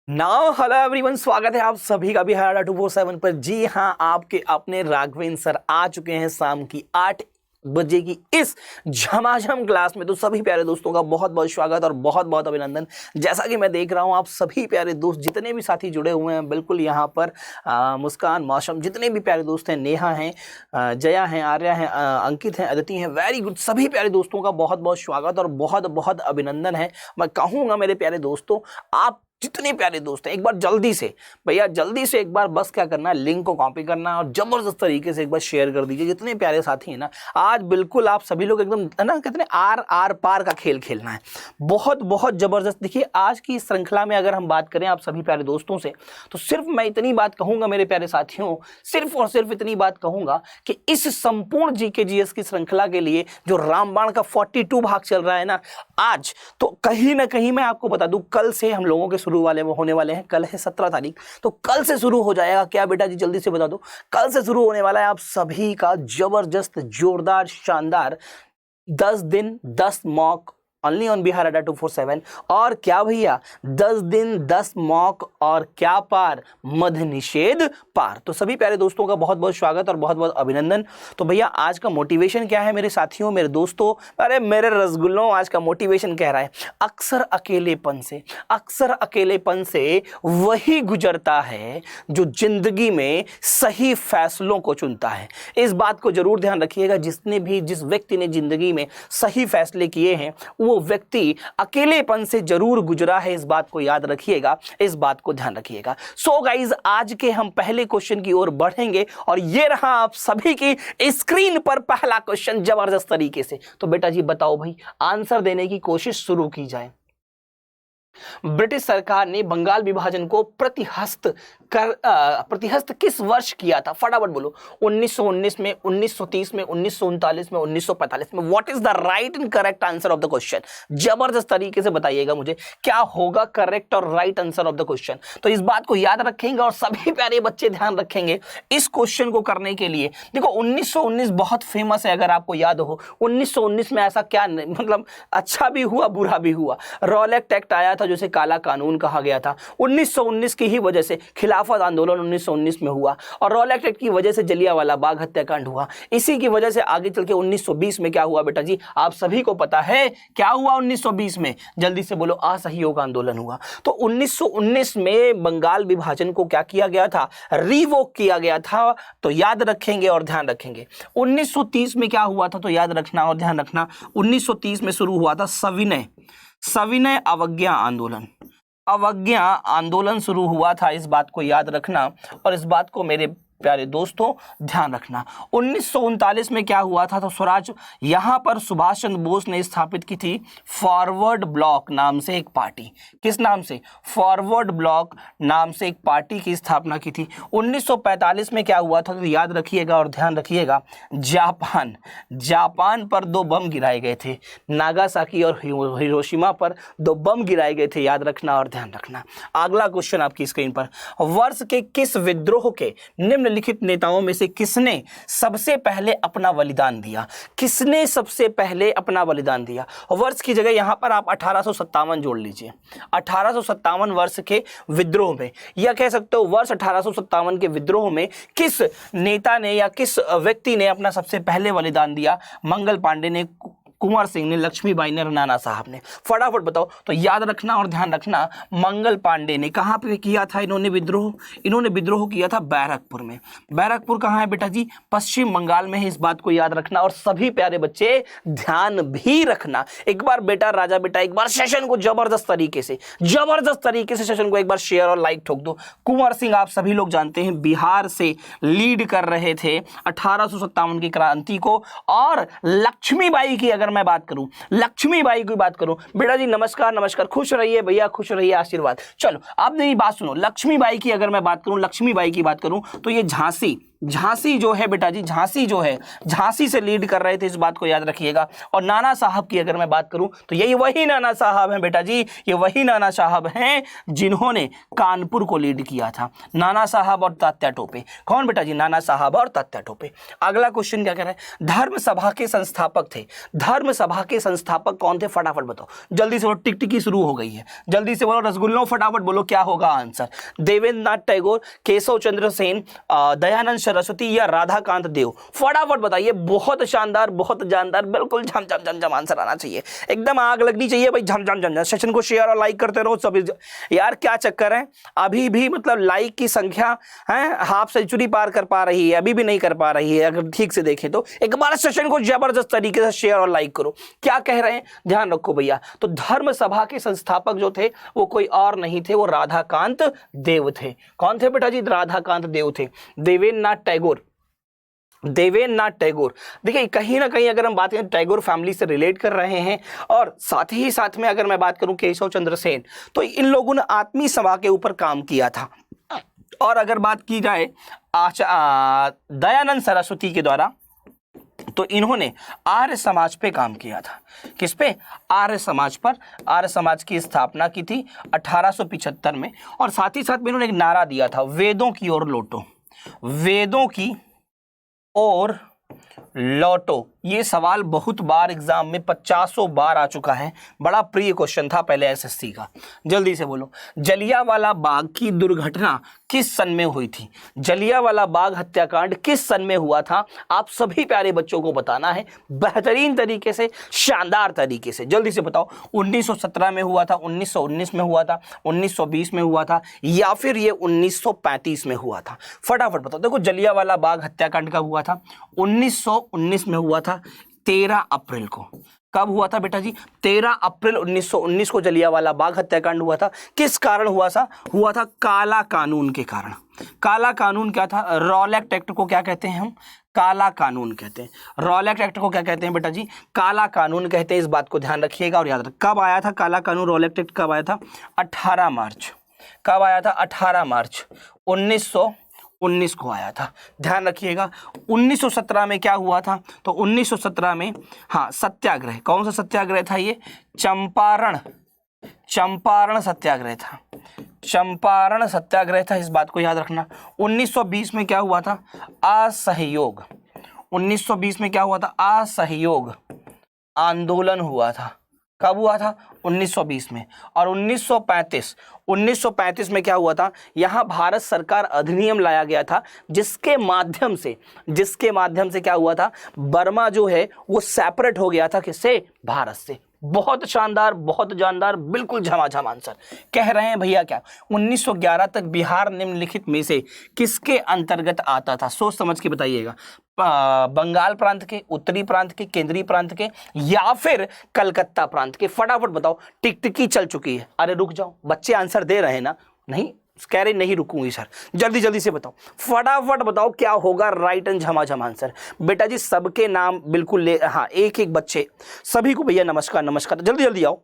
Now hello everyone, स्वागत है आप सभी का बिहार 247 पर। जी हाँ, आपके अपने राघवेंद्र सर आ चुके हैं शाम की 8 बजे की इस झमाझम क्लास में। तो सभी प्यारे दोस्तों का बहुत बहुत स्वागत और बहुत बहुत अभिनंदन। जैसा कि मैं देख रहा हूँ आप सभी प्यारे दोस्त जितने भी साथी जुड़े हुए हैं बिल्कुल यहाँ पर मुस्कान, मौसम, जितने भी प्यारे दोस्त हैं, नेहा हैं, जया हैं, आर्या हैं, अंकित हैं, अदिति हैं, वेरी गुड। सभी प्यारे दोस्तों का बहुत बहुत स्वागत और बहुत बहुत अभिनंदन है। मैं कहूँगा मेरे प्यारे दोस्तों, आप जितने प्यारे दोस्त हैं एक बार जल्दी से भैया जल्दी से एक बार बस क्या करना है, लिंक को कॉपी करना है और जबरदस्त तरीके से एक बार शेयर कर दीजिए। जितने प्यारे साथी हैं ना, आज बिल्कुल आप सभी लोग एकदम है ना, कहते हैं आर पार का खेल खेलना है। बहुत बहुत जबरदस्त। देखिए आज की इस श्रृंखला में अगर हम बात करें आप सभी प्यारे दोस्तों से, तो सिर्फ मैं इतनी बात कहूंगा मेरे प्यारे साथियों, सिर्फ और सिर्फ इतनी बात कहूंगा कि इस संपूर्ण जीके जीएस की श्रृंखला के लिए जो रामबाण का 42 भाग चल रहा है ना आज, तो कहीं ना कहीं मैं आपको बता दूं, कल से हम लोगों के शुरू होने वाले हैं। कल है 17 तारीख, तो कल से शुरू हो जाएगा। क्या बेटा जी, जल्दी से बता दो। कल से शुरू होने वाला है आप सभी का जबरदस्त, जोरदार, शानदार 10 दिन 10 मॉक ओनली ऑन बिहार अड्डा 247। और क्या भैया, 10 दिन 10 मॉक और क्या पार, मध निषेध पार। तो सभी प्यारे दोस्तों का बहुत बहुत स्वागत और बहुत बहुत अभिनंदन। तो भैया आज का मोटिवेशन क्या है मेरे साथियों, मेरे दोस्तों, अरे मेरे रसगुल्लों, आज का मोटिवेशन कह रहा है अक्सर अकेलेपन से वही गुजरता है जो जिंदगी में सही फैसलों को चुनता है। इस बात को जरूर ध्यान रखिएगा, जिस व्यक्ति ने जिंदगी में सही फैसले किए हैं वो व्यक्ति अकेलेपन से जरूर गुजरा है। इस बात को याद रखिएगा, इस बात को ध्यान रखिएगा। सो गाइज, आज के हम पहले क्वेश्चन की ओर बढ़ेंगे और ये रहा आप सभी की स्क्रीन पर पहला क्वेश्चन जबरदस्त तरीके से। तो बेटा जी बताओ भाई, आंसर देने की कोशिश शुरू की जाए। ब्रिटिश सरकार ने बंगाल विभाजन को प्रतिहस्त किस वर्ष किया था? फटाफट बोलो। 1919 में, 1930 में, 1939 में, 1945 में। What is the right and correct answer of the question? जबरदस्त तरीके से बताइएगा मुझे क्या होगा करेक्ट और right answer of the question. तो इस बात को याद रखेंगे और सभी प्यारे बच्चे ध्यान रखेंगे इस क्वेश्चन को करने के लिए। देखो 1919 बहुत फेमस है, अगर आपको याद हो 1919 में ऐसा क्या मतलब अच्छा भी हुआ बुरा भी हुआ। रॉलेट एक्ट आया था जिसे काला कानून कहा गया था। 1919 की ही वजह से खिलाफत आंदोलन 1919 में हुआ और रॉलेट एक्ट की वजह से जलियांवाला बाग हत्याकांड हुआ। इसी की वजह से आगे चल के 1920 में क्या हुआ बेटा जी, आप सभी को पता है क्या हुआ 1920 में? जल्दी से बोलो, असहयोग आंदोलन हुआ। तो 1919 में बंगाल विभाजन को क्या किया गया था? रिवोक किया गया था। तो याद रखेंगे और ध्यान रखेंगे। 1930 में क्या हुआ था? तो याद रखना और ध्यान रखना। 1930 में शुरू हुआ था सविनय अवज्ञा आंदोलन शुरू हुआ था। इस बात को याद रखना और इस बात को मेरे प्यारे दोस्तों ध्यान रखना। 1939 में क्या हुआ था? तो स्वराज, यहां पर सुभाष चंद्र बोस ने स्थापित की थी फॉरवर्ड ब्लॉक नाम से एक पार्टी। किस नाम से? फॉरवर्ड ब्लॉक नाम से एक पार्टी की स्थापना की थी। 1945 में क्या हुआ था? तो याद रखिएगा और ध्यान रखिएगा। जापान पर 2 बम गिराए गए थे। नागासाकी और हिरोशिमा पर 2 बम गिराए गए थे। याद रखना और ध्यान रखना। अगला क्वेश्चन आपकी स्क्रीन पर। वर्ष के किस विद्रोह के निम्नलिखित नेताओं में से किसने सबसे पहले अपना बलिदान दिया? किसने सबसे पहले अपना बलिदान दिया? वर्ष की जगह यहां पर आप 1857 जोड़ लीजिए। 1857 वर्ष के विद्रोह में, या कह सकते हो वर्ष 1857 के विद्रोह में किस नेता ने या किस व्यक्ति ने अपना सबसे पहले बलिदान दिया? मंगल पांडे ने, कुंवर सिंह ने, लक्ष्मीबाई ने, नाना साहब ने। फटाफट बताओ। तो याद रखना और ध्यान रखना, मंगल पांडे ने कहां पे किया था इन्होंने विद्रोह? इन्होंने विद्रोह किया था बैरकपुर में। बैरकपुर कहां है बेटा जी? पश्चिम बंगाल में है। इस बात को याद रखना और सभी प्यारे बच्चे ध्यान भी रखना। एक बार बेटा राजा बेटा एक बार सेशन को जबरदस्त तरीके से सेशन को एक बार शेयर और लाइक ठोक दो। कुंवर सिंह आप सभी लोग जानते हैं बिहार से लीड कर रहे थे 1857 की क्रांति को। और लक्ष्मीबाई की अगर मैं बात करूं, लक्ष्मीबाई की बात करूं, बेटा जी नमस्कार, खुश रहिए भैया, खुश रहिए, आशीर्वाद। चलो अब मेरी बात सुनो। लक्ष्मीबाई की अगर मैं बात करूं, तो ये झांसी झांसी जो है बेटा जी, झांसी जो है, झांसी से लीड कर रहे थे, इस बात को याद रखिएगा। और नाना साहब की अगर मैं बात करूं तो यही वही नाना साहब हैं बेटा जी, ये वही नाना साहब हैं जिन्होंने कानपुर को लीड किया था। नाना साहब और तात्या टोपे। कौन बेटा जी? नाना साहब और तात्या टोपे। अगला क्वेश्चन क्या कह रहा है? धर्म सभा के संस्थापक थे। धर्म सभा के संस्थापक कौन थे? फटाफट बताओ जल्दी से, वो टिकटिकी शुरू हो गई है, जल्दी से बोलो रसगुल्लो, फटाफट बोलो क्या होगा आंसर। देवेंद्र नाथ टैगोर, केशव चंद्र सेन, दयानंद सरस्वती या राधाकांत देव? फटाफट बताइए। बहुत शानदार, बहुत जानदार, बिल्कुल झम झम झम झम आंसर आना चाहिए, एकदम आग लगनी चाहिए भाई, झम झम झम झम। सेशन को शेयर और लाइक करते रहो सभी। यार क्या चक्कर है, अभी भी मतलब लाइक की संख्या है हाफ सेंचुरी पार कर पा रही है, अभी भी नहीं कर पा रही है। अगर ठीक से देखें तो एक बार सेशन को जबरदस्त तरीके से शेयर और लाइक करो। क्या कह रहे हैं ध्यान रखो भैया। तो धर्म सभा के संस्थापक जो थे वो कोई और नहीं थे, वो राधाकांत देव थे। कौन थे बेटा जी? राधाकांत देव थे। देवेंद्र नाथ टैगोर, देवेंद्र नाथ टैगोर, देखिए कहीं ना कहीं अगर हम बात करें टैगोर फैमिली से रिलेट कर रहे हैं। और साथ ही साथ में अगर मैं बात करूं केशव चंद्र सेन, तो इन लोगों ने आत्मीय सभा के ऊपर काम किया था। और अगर बात की जाए दयानंद सरस्वती के द्वारा, तो इन्होंने आर्य समाज पे काम किया था। किस पे? आर्य समाज पर। आर्य समाज की स्थापना की थी 1875 में। और साथ ही साथ में इन्होंने एक नारा दिया था, वेदों की ओर लौटो, वेदों की और लौटो। ये सवाल बहुत बार एग्जाम में 50 बार आ चुका है, बड़ा प्रिय क्वेश्चन था पहले एसएससी का। जल्दी से बोलो, जलियांवाला बाग की दुर्घटना किस सन में हुई थी? जलियांवाला बाग हत्याकांड किस सन में हुआ था? आप सभी प्यारे बच्चों को बताना है बेहतरीन तरीके से, शानदार तरीके से। जल्दी से बताओ, 1917 में हुआ था, 1919 में हुआ था, 1920 में हुआ था, या फिर ये 1935 में हुआ था? फटाफट बताओ। देखो जलियांवाला बाग हत्याकांड कब हुआ था? 1919 में हुआ था, 13 अप्रैल को। कब हुआ था बेटा जी? 13 अप्रैल 1919 को जलियांवाला बाग हत्याकांड हुआ था। किस कारण हुआ था? काला कानून के कारण। काला कानून क्या था? रॉलेट एक्ट को क्या कहते हैं हम? काला कानून कहते हैं। रॉलेट एक्ट को क्या कहते हैं बेटा जी? काला कानून कहते हैं। इस बात को ध्यान रखिएगा और याद रख। कब आया था काला कानून? रॉलेट एक्ट कब आया था? 18 मार्च। कब आया था? 18 मार्च 1919 को आया था। ध्यान रखिएगा। 1917 में क्या हुआ था? तो 1917 में सत्याग्रह। कौन सा सत्याग्रह था ये? चंपारण सत्याग्रह था। चंपारण सत्याग्रह था, इस बात को याद रखना। 1920 में क्या हुआ था? असहयोग। 1920 में क्या हुआ था? असहयोग आंदोलन हुआ था। कब हुआ था? 1920 में। और 1935 में क्या हुआ था? यहाँ भारत सरकार अधिनियम लाया गया था, जिसके माध्यम से क्या हुआ था? बर्मा जो है वो सेपरेट हो गया था। किससे? भारत से। बहुत शानदार, बहुत जानदार, बिल्कुल झमाझम आंसर। कह रहे हैं भैया क्या 1911 तक बिहार निम्नलिखित में से किसके अंतर्गत आता था? सोच समझ के बताइएगा। बंगाल प्रांत के, उत्तरी प्रांत के, केंद्रीय प्रांत के, या फिर कलकत्ता प्रांत के? फटाफट बताओ। टिकटिकी चल चुकी है। अरे रुक जाओ, बच्चे आंसर दे रहे हैं ना? नहीं कह रहे नहीं रुकूंगी सर। जल्दी जल्दी से बताओ, फटाफट बताओ क्या होगा राइट एंड झमाझम आंसर। बेटा जी सबके नाम बिल्कुल ले, एक एक बच्चे, सभी को भैया नमस्कार नमस्कार, जल्दी जल्दी आओ।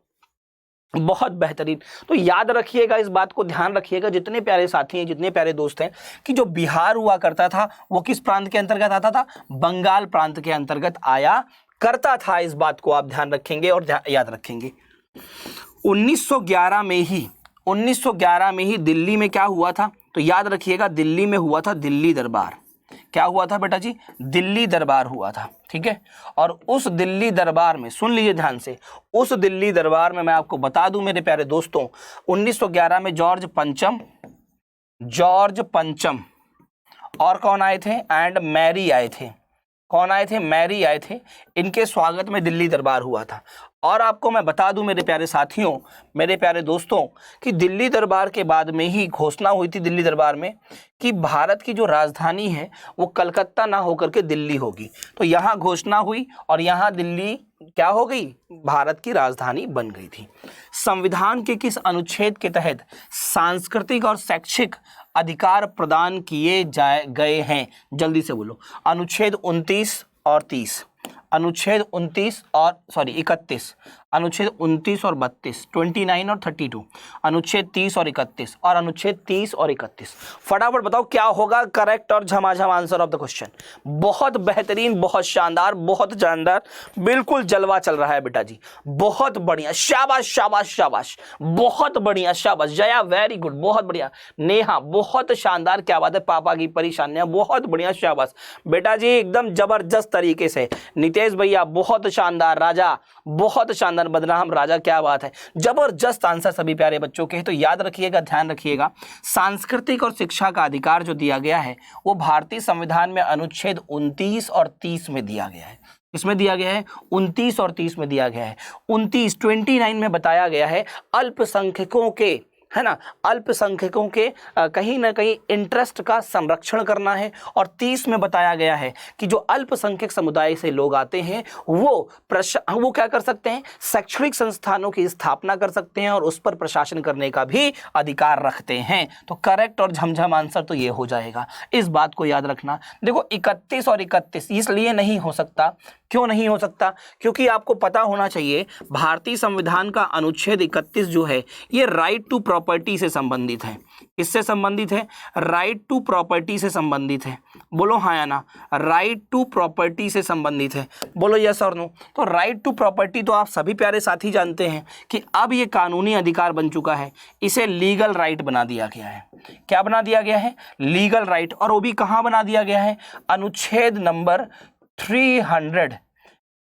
बहुत बेहतरीन। तो याद रखिएगा, इस बात को ध्यान रखिएगा जितने प्यारे साथी हैं, जितने प्यारे दोस्त हैं, कि जो बिहार हुआ करता था वो किस प्रांत के अंतर्गत आता था? बंगाल प्रांत के अंतर्गत आया करता था। इस बात को आप ध्यान रखेंगे और याद रखेंगे। 1911 में ही दिल्ली में क्या हुआ था? तो याद रखिएगा, दिल्ली में हुआ था दिल्ली दरबार। क्या हुआ था बेटा जी? दिल्ली दरबार हुआ था। ठीक है। और उस दिल्ली दरबार में, सुन लीजिए ध्यान से, उस दिल्ली दरबार में मैं आपको बता दूं मेरे प्यारे दोस्तों, 1911 में जॉर्ज पंचम और कौन आए थे? एंड मैरी आए थे। कौन आए थे? मैरी आए थे। इनके स्वागत में दिल्ली दरबार हुआ था। और आपको मैं बता दूं मेरे प्यारे साथियों, मेरे प्यारे दोस्तों, कि दिल्ली दरबार के बाद में ही घोषणा हुई थी दिल्ली दरबार में कि भारत की जो राजधानी है वो कलकत्ता ना होकर के दिल्ली होगी। तो यहाँ घोषणा हुई और यहाँ दिल्ली क्या हो गई? भारत की राजधानी बन गई थी। संविधान के किस अनुच्छेद के तहत सांस्कृतिक और शैक्षिक अधिकार प्रदान किए गए हैं? जल्दी से बोलो। अनुच्छेद 29 और 30। अनुच्छेद 31 अनुच्छेद 29 और 32, 29 और 32, अनुच्छेद 30 और 31 और अनुच्छेद 30 और 31। फटाफट बताओ क्या होगा करेक्ट और झमाझम आंसर ऑफ द क्वेश्चन। बहुत बेहतरीन, बहुत शानदार, बहुत जानदार, बिल्कुल जलवा चल रहा है बेटा जी, बहुत बढ़िया, शाबाश शाबाश शाबाश, बहुत बढ़िया, शाबाश जया, वेरी गुड, बहुत बढ़िया, नेहा बहुत शानदार, क्या बात है, पापा की परेशानियां, बहुत बढ़िया, शाबाश बेटा जी, एकदम जबरदस्त तरीके से। नितेश भैया बहुत शानदार, राजा बहुत शानदार, बदनाम राजा, क्या बात है, जबरदस्त आंसर सभी प्यारे बच्चों के। तो याद रखिएगा, ध्यान रखिएगा, सांस्कृतिक और शिक्षा का अधिकार जो दिया गया है वो भारतीय संविधान में अनुच्छेद 29 और 30 में दिया गया है। इसमें दिया गया है 29 और 30 में दिया गया है। 29 में बताया गया है अल्पसंख्यकों के, है ना, अल्पसंख्यकों के कहीं ना कहीं इंटरेस्ट का संरक्षण करना है, और 30 में बताया गया है कि जो अल्पसंख्यक समुदाय से लोग आते हैं वो क्या कर सकते हैं, शैक्षणिक संस्थानों की स्थापना कर सकते हैं और उस पर प्रशासन करने का भी अधिकार रखते हैं। तो करेक्ट और झमझम आंसर तो ये हो जाएगा, इस बात को याद रखना। देखो 31 और 31 इसलिए नहीं हो सकता, क्यों नहीं हो सकता, क्योंकि आपको पता होना चाहिए भारतीय संविधान का अनुच्छेद 31 जो है ये राइट टू प्रॉपर्टी से संबंधित है। किससे संबंधित है, राइट टू प्रॉपर्टी से संबंधित है। बोलो हाँ या ना, राइट टू प्रॉपर्टी से संबंधित है, बोलो यस और नो। तो राइट टू प्रॉपर्टी तो आप सभी प्यारे साथी जानते हैं कि अब ये कानूनी अधिकार बन चुका है, इसे लीगल राइट बना दिया गया है। क्या बना दिया गया है, लीगल राइट, और वो भी कहाँ बना दिया गया है, अनुच्छेद नंबर 300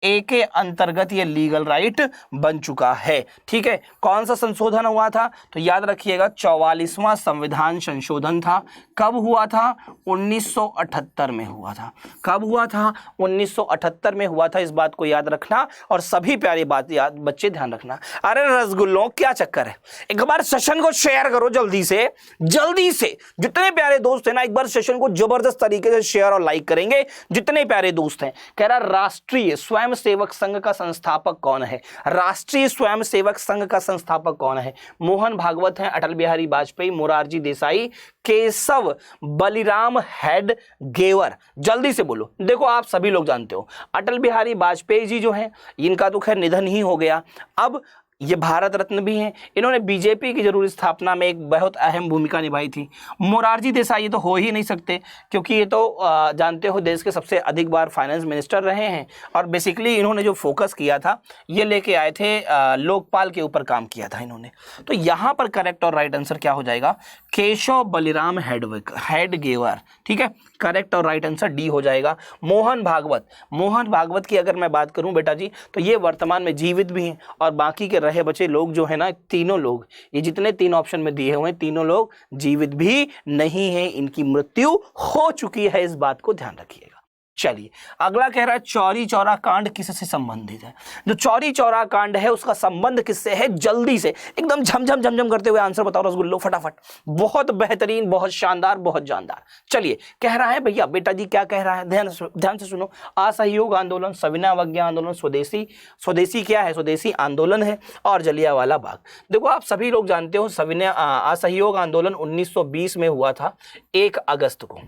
ए के अंतर्गत ये लीगल राइट बन चुका है। ठीक है, कौन सा संशोधन हुआ था, तो याद रखिएगा 44वां संविधान संशोधन था। कब हुआ था, 1978 में हुआ था। कब हुआ था, 1978 में हुआ था, इस बात को याद रखना, और सभी प्यारी बात याद बच्चे ध्यान रखना। अरे रसगुल्लों क्या चक्कर है, एक बार सेशन को शेयर करो जल्दी से, जल्दी से, जितने प्यारे दोस्त हैं ना एक बार सेशन को जबरदस्त तरीके से शेयर और लाइक करेंगे, जितने प्यारे दोस्त हैं। कह रहा राष्ट्रीय स्वयं सेवक संघ का संस्थापक कौन है, राष्ट्रीय स्वयं सेवक संघ का संस्थापक कौन है, मोहन भागवत हैं, अटल बिहारी वाजपेयी, मोरारजी देसाई, केशव बलिराम हेडगेवर, जल्दी से बोलो। देखो आप सभी लोग जानते हो अटल बिहारी वाजपेयी जी जो हैं इनका तो खैर निधन ही हो गया, अब ये भारत रत्न भी हैं, इन्होंने बीजेपी की जरूर स्थापना में एक बहुत अहम भूमिका निभाई थी। मोरारजी देसाई ये तो हो ही नहीं सकते, क्योंकि ये तो जानते हो देश के सबसे अधिक बार फाइनेंस मिनिस्टर रहे हैं, और बेसिकली इन्होंने जो फोकस किया था ये लेके आए थे, लोकपाल के ऊपर काम किया था इन्होंने। तो यहाँ पर करेक्ट और राइट आंसर क्या हो जाएगा, केशव बलिराम हेडगेवर। ठीक है, करेक्ट और राइट आंसर डी हो जाएगा। मोहन भागवत की अगर मैं बात करूं बेटा जी तो ये वर्तमान में जीवित भी हैं, और बाकी के रहे बचे लोग जो है ना, तीनों लोग, ये जितने 3 ऑप्शन में दिए हुए हैं तीनों लोग जीवित भी नहीं हैं, इनकी मृत्यु हो चुकी है, इस बात को ध्यान रखिएगा। चलिए अगला कह रहा है चौरी चौरा कांड किससे संबंधित है। जो चौरी चौरा कांड है उसका संबंध किससे है, जल्दी से एकदम झमझम झमझम करते हुए आंसर बताओ रसगुल्लो फटाफट। बहुत बेहतरीन, बहुत शानदार, बहुत जानदार। चलिए कह रहा है भैया, बेटा जी क्या कह रहा है, ध्यान से सुनो। असहयोग आंदोलन, सविनय अवज्ञा आंदोलन, स्वदेशी क्या है, स्वदेशी आंदोलन है, और जलियांवाला बाग। देखो आप सभी लोग जानते हो सविनय असहयोग आंदोलन 1920 में हुआ था 1 अगस्त को।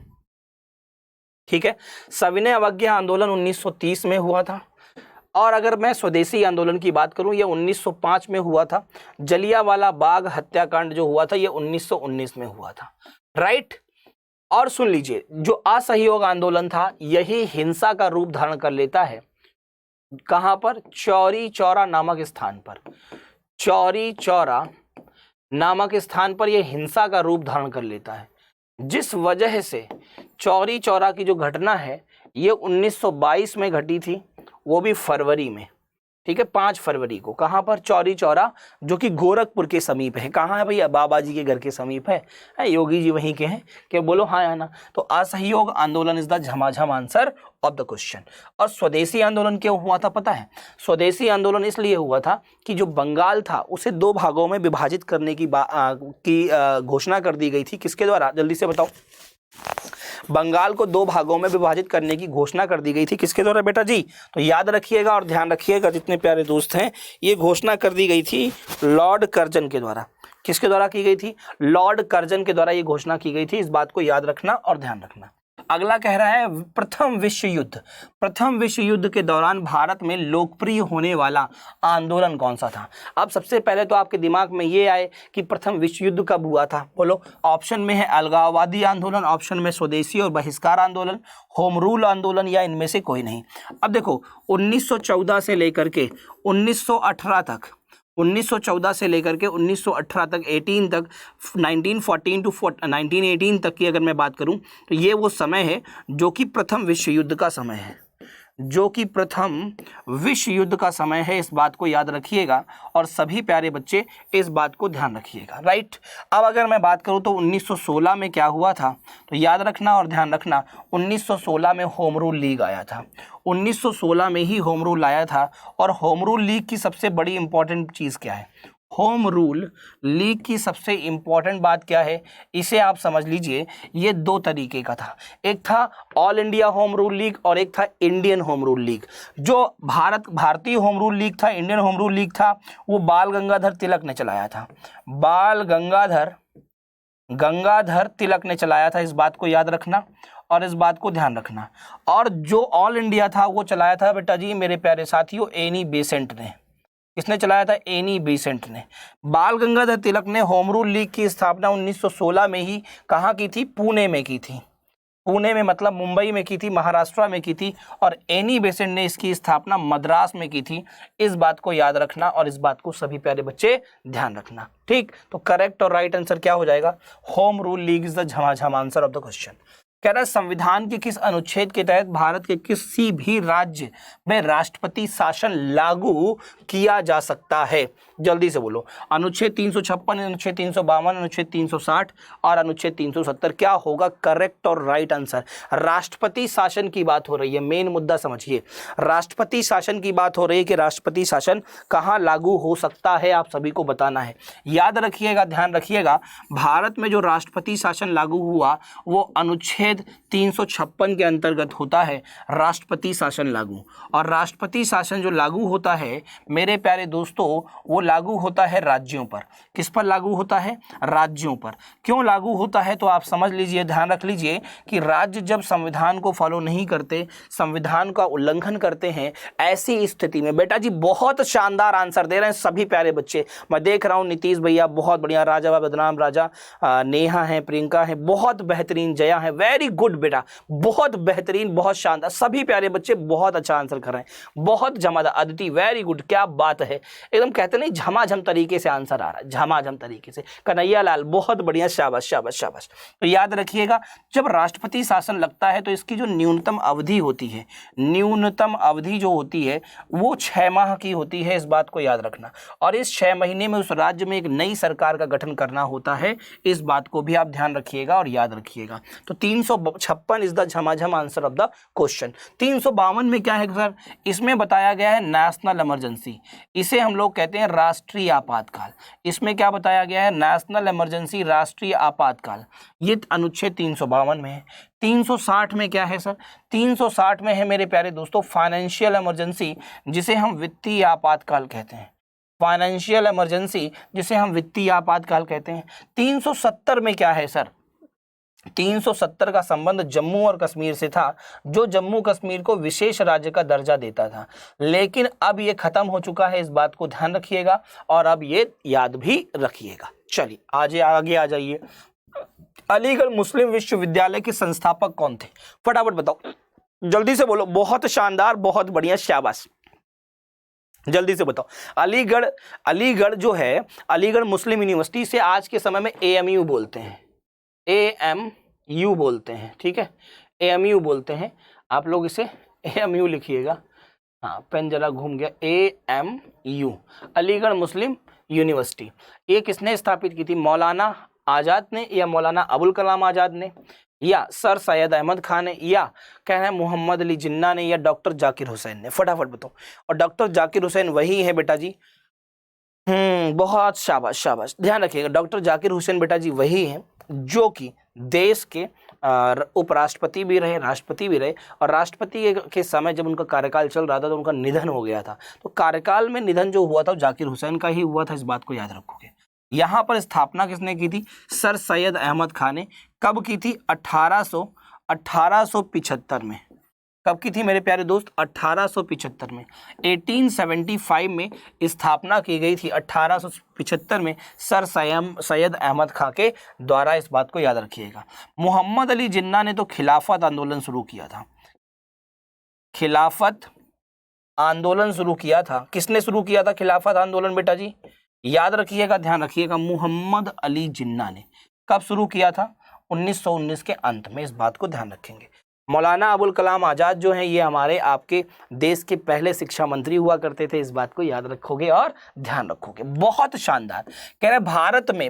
ठीक है, सविनय अवज्ञा आंदोलन 1930 में हुआ था, और अगर मैं स्वदेशी आंदोलन की बात करूं ये 1905 में हुआ था। जलियांवाला बाग हत्याकांड जो हुआ था ये 1919 में हुआ था, राइट। और सुन लीजिए, जो असहयोग आंदोलन था यही हिंसा का रूप धारण कर लेता है, कहां पर, चौरी चौरा नामक स्थान पर। चौरी चौरा नामक स्थान पर यह हिंसा का रूप धारण कर लेता है, जिस वजह से चौरी चौरा की जो घटना है ये 1922 में घटी थी, वो भी फरवरी में। ठीक है, 5 फरवरी को। कहाँ पर, चौरी चौरा, जो कि गोरखपुर के समीप है। कहाँ है भैया, बाबा जी के घर के समीप है, योगी जी वहीं के हैं। क्या बोलो हाँ या ना। तो असहयोग आंदोलन इज द झमाझम आंसर ऑफ द क्वेश्चन। और स्वदेशी आंदोलन क्यों हुआ था पता है, स्वदेशी आंदोलन इसलिए हुआ था कि जो बंगाल था उसे 2 भागों में विभाजित करने की घोषणा कर दी गई थी। किसके द्वारा, जल्दी से बताओ। बंगाल को 2 भागों में विभाजित करने की घोषणा कर दी गई थी, किसके द्वारा बेटा जी, तो याद रखिएगा और ध्यान रखिएगा जितने प्यारे दोस्त हैं, ये घोषणा कर दी गई थी लॉर्ड कर्जन के द्वारा। किसके द्वारा की गई थी, लॉर्ड कर्जन के द्वारा ये घोषणा की गई थी, इस बात को याद रखना और ध्यान रखना। अगला कह रहा है प्रथम विश्व युद्ध। प्रथम विश्व युद्ध के दौरान भारत में लोकप्रिय होने वाला आंदोलन कौन सा था? अब सबसे पहले तो आपके दिमाग में ये आए कि प्रथम विश्व युद्ध कब हुआ था, बोलो। ऑप्शन में है अलगाववादी आंदोलन, ऑप्शन में स्वदेशी और बहिष्कार आंदोलन, होम रूल आंदोलन, या इनमें से कोई नहीं। अब देखो 1914 से लेकर के 1918 तक, 1914 से लेकर के 1918 तक, 18 तक, 1914 टू 1918 तक की अगर मैं बात करूं तो ये वो समय है जो कि प्रथम विश्व युद्ध का समय है, जो कि प्रथम विश्व युद्ध का समय है। इस बात को याद रखिएगा और सभी प्यारे बच्चे इस बात को ध्यान रखिएगा, राइट। अब अगर मैं बात करूं तो 1916 में क्या हुआ था, तो याद रखना और ध्यान रखना, 1916 में होम रूल लीग आया था। 1916 में ही होम रूल आया था। और होम रूल लीग की सबसे बड़ी इंपॉर्टेंट चीज़ क्या है? होम रूल लीग की सबसे इंपॉर्टेंट बात क्या है, इसे आप समझ लीजिए। ये दो तरीके का था, एक था all India home rule league और एक था इंडियन होम रूल लीग। जो भारतीय होम रूल लीग था, इंडियन होम रूल लीग था, वो बाल गंगाधर तिलक ने चलाया था। बाल गंगाधर तिलक ने चलाया था, इस बात को याद रखना और इस बात को ध्यान रखना। और जो ऑल इंडिया था वो चलाया था बेटा जी मेरे प्यारे साथियों एनी बेसेंट ने। किसने चलाया था? एनी बेसेंट ने। बाल गंगाधर तिलक ने होम रूल लीग की स्थापना 1916 में ही कहाँ की थी? पुणे में की थी। पुणे में मतलब मुंबई में की थी, महाराष्ट्र में की थी। और एनी बेसेंट ने इसकी स्थापना मद्रास में की थी। इस बात को याद रखना और इस बात को सभी प्यारे बच्चे ध्यान रखना, ठीक। तो करेक्ट और राइट आंसर क्या हो जाएगा? Home rule league is the झमाझम आंसर ऑफ द क्वेश्चन। कह रहा है संविधान के किस अनुच्छेद के तहत भारत के किसी भी राज्य में राष्ट्रपति शासन लागू किया जा सकता है? जल्दी से बोलो। अनुच्छेद 356, अनुच्छेद 352, अनुच्छेद 360 और अनुच्छेद 370 क्या होगा करेक्ट और राइट आंसर? राष्ट्रपति शासन की बात हो रही है, मेन मुद्दा समझिए। राष्ट्रपति शासन की बात हो रही है कि राष्ट्रपति शासन कहाँ लागू हो सकता है, आप सभी को बताना है। याद रखिएगा, ध्यान रखिएगा, भारत में जो राष्ट्रपति शासन लागू हुआ वो अनुच्छेद 356 के अंतर्गत होता है राष्ट्रपति शासन लागू। और राष्ट्रपति शासन जो लागू होता है मेरे प्यारे दोस्तों वो लागू होता है राज्यों पर। किस पर लागू होता है? राज्यों पर। क्यों लागू होता है तो आप समझ लीजिए, ध्यान रख लीजिए कि राज्य जब संविधान को फॉलो नहीं करते, संविधान का उल्लंघन करते हैं, ऐसी स्थिति में बेटा जी बहुत शानदार आंसर दे रहे हैं सभी प्यारे बच्चे। मैं देख रहा हूं नीतीश भैया बहुत बढ़िया, राजा बदनाम राजा, नेहा है, प्रियंका है, बहुत बेहतरीन, जया है, वेरी गुड बेटा, बहुत बेहतरीन, बहुत शानदार, सभी प्यारे बच्चे बहुत अच्छा आंसर कर रहे हैं, बहुत जमादार। अदिति वेरी गुड, क्या बात है, एकदम कहते नहीं झमाझम तरीके से आंसर आ रहा है, झमाझम तरीके से। कन्हैया लाल बहुत बढ़िया, शाबाश शाबाश शाबाश। तो याद रखिएगा जब राष्ट्रपति शासन लगता है तो इसकी जो न्यूनतम अवधि होती है, न्यूनतम अवधि जो होती है वो 6 माह की होती है, इस बात को याद रखना। और इस 6 महीने में उस राज्य में एक नई सरकार का गठन करना होता है, इस बात को भी आप ध्यान रखिएगा और याद रखिएगा। तो 356 इज द झमाझम आंसर ऑफ द क्वेश्चन। 352 में क्या है सर? इसमें बताया गया है नेशनल इमरजेंसी, इसे हम लोग कहते हैं राष्ट्रीय आपातकाल। इसमें क्या बताया गया है? नेशनल इमरजेंसी, राष्ट्रीय आपातकाल। ये अनुच्छेद 352 में है। 360 में क्या है सर? 360 में है मेरे प्यारे दोस्तों फाइनेंशियल इमरजेंसी, जिसे हम वित्तीय आपातकाल कहते हैं। फाइनेंशियल इमरजेंसी जिसे हम वित्तीय आपातकाल कहते हैं। 370 में क्या है सर? 370 का संबंध जम्मू और कश्मीर से था, जो जम्मू कश्मीर को विशेष राज्य का दर्जा देता था, लेकिन अब ये खत्म हो चुका है, इस बात को ध्यान रखिएगा और अब ये याद भी रखिएगा। चलिए आगे आ जाइए। अलीगढ़ मुस्लिम विश्वविद्यालय के संस्थापक कौन थे? फटाफट बताओ, जल्दी से बोलो। बहुत शानदार, बहुत बढ़िया, शाबाश, जल्दी से बताओ। अलीगढ़ जो है, अलीगढ़ मुस्लिम यूनिवर्सिटी से आज के समय में AMU बोलते हैं, AMU बोलते हैं, ठीक है, AMU बोलते हैं। आप लोग इसे AMU लिखिएगा, हाँ पेन जरा घूम गया। AMU अलीगढ़ मुस्लिम यूनिवर्सिटी, ये किसने स्थापित की थी? मौलाना आज़ाद ने, या मौलाना अबुल कलाम आज़ाद ने, या सर सैयद अहमद खान ने, या कह रहे हैं मोहम्मद अली जिन्ना ने, या डॉक्टर जाकिर हुसैन ने? फटाफट बताओ। और डॉक्टर जाकिर हुसैन वही है बेटा जी, बहुत शाबाश शाबाश, ध्यान रखिएगा। डॉक्टर जाकिर हुसैन बेटा जी वही हैं जो कि देश के उपराष्ट्रपति भी रहे, राष्ट्रपति भी रहे, और राष्ट्रपति के समय जब उनका कार्यकाल चल रहा था तो उनका निधन हो गया था। तो कार्यकाल में निधन जो हुआ था जाकिर हुसैन का ही हुआ था, इस बात को याद रखोगे। यहाँ पर स्थापना किसने की थी? सर सैयद अहमद खान ने। कब की थी? 1875 में। कब की थी मेरे प्यारे दोस्त? 1875 में। 1875 में स्थापना की गई थी। 1875 में सर सैयद अहमद खां के द्वारा। इस बात को याद रखिएगा। मोहम्मद अली जिन्ना ने तो खिलाफत आंदोलन शुरू किया था। खिलाफत आंदोलन शुरू किया था। किसने शुरू किया था खिलाफत आंदोलन बेटा जी? याद रखिएगा, ध्यान रखिएगा, मोहम्मद अली जिन्ना ने। कब शुरू किया था? 1919 के अंत में। इस बात को ध्यान रखेंगे। मौलाना अबुल कलाम आज़ाद जो हैं ये हमारे आपके देश के पहले शिक्षा मंत्री हुआ करते थे। इस बात को याद रखोगे और ध्यान रखोगे। बहुत शानदार। कह रहे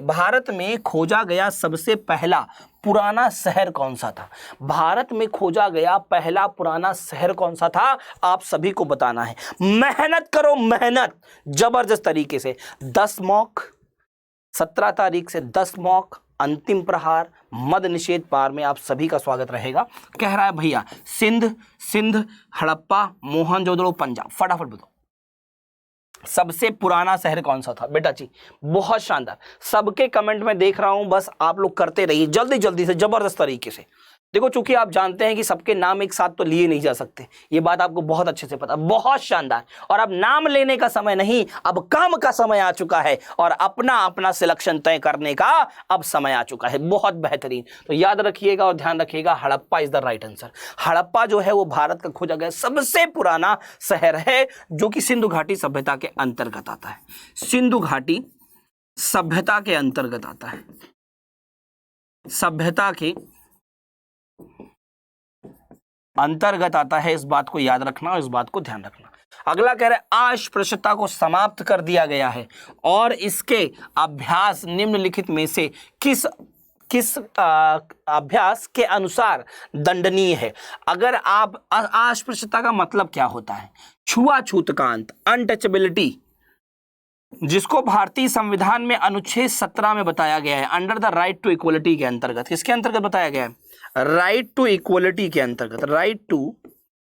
भारत में खोजा गया सबसे पहला पुराना शहर कौन सा था? भारत में खोजा गया पहला पुराना शहर कौन सा था? आप सभी को बताना है। मेहनत करो, मेहनत जबरदस्त तरीके से। 10 मॉक, 17 तारीख से 10 मॉक, अंतिम प्रहार, मद निषेध पार में आप सभी का स्वागत रहेगा। कह रहा है भैया सिंध, हड़प्पा, मोहनजोदड़ो, पंजाब। फटाफट बताओ सबसे पुराना शहर कौन सा था बेटा जी? बहुत शानदार। सबके कमेंट में देख रहा हूं, बस आप लोग करते रहिए जल्दी जल्दी से, जबरदस्त तरीके से। देखो चूंकि आप जानते हैं कि सबके नाम एक साथ तो लिए नहीं जा सकते, ये बात आपको बहुत अच्छे से पता। बहुत शानदार। और अब नाम लेने का समय नहीं, अब काम का समय आ चुका है और अपना सिलेक्शन तय करने का अब समय आ चुका है। बहुत बेहतरीन। तो याद रखिएगा और ध्यान रखिएगा, Harappa is the right answer. Harappa जो है वो भारत का खोजा गया सबसे पुराना शहर है, जो कि सिंधु घाटी सभ्यता के अंतर्गत आता है। सिंधु घाटी सभ्यता के अंतर्गत आता है। सभ्यता के अंतर्गत आता है। इस बात को याद रखना और इस बात को ध्यान रखना। अगला कह रहे हैं अस्पृश्यता को समाप्त कर दिया गया है और इसके अभ्यास निम्नलिखित में से किस अभ्यास के अनुसार दंडनीय है? अगर आप अस्पृश्यता का मतलब क्या होता है? छुआछूत का अंत, अनटचेबिलिटी, जिसको भारतीय संविधान में अनुच्छेद 17 में बताया गया है, under the right to equality के अंतर्गत। किसके अंतर्गत बताया गया है? राइट टू इक्वलिटी के अंतर्गत। राइट टू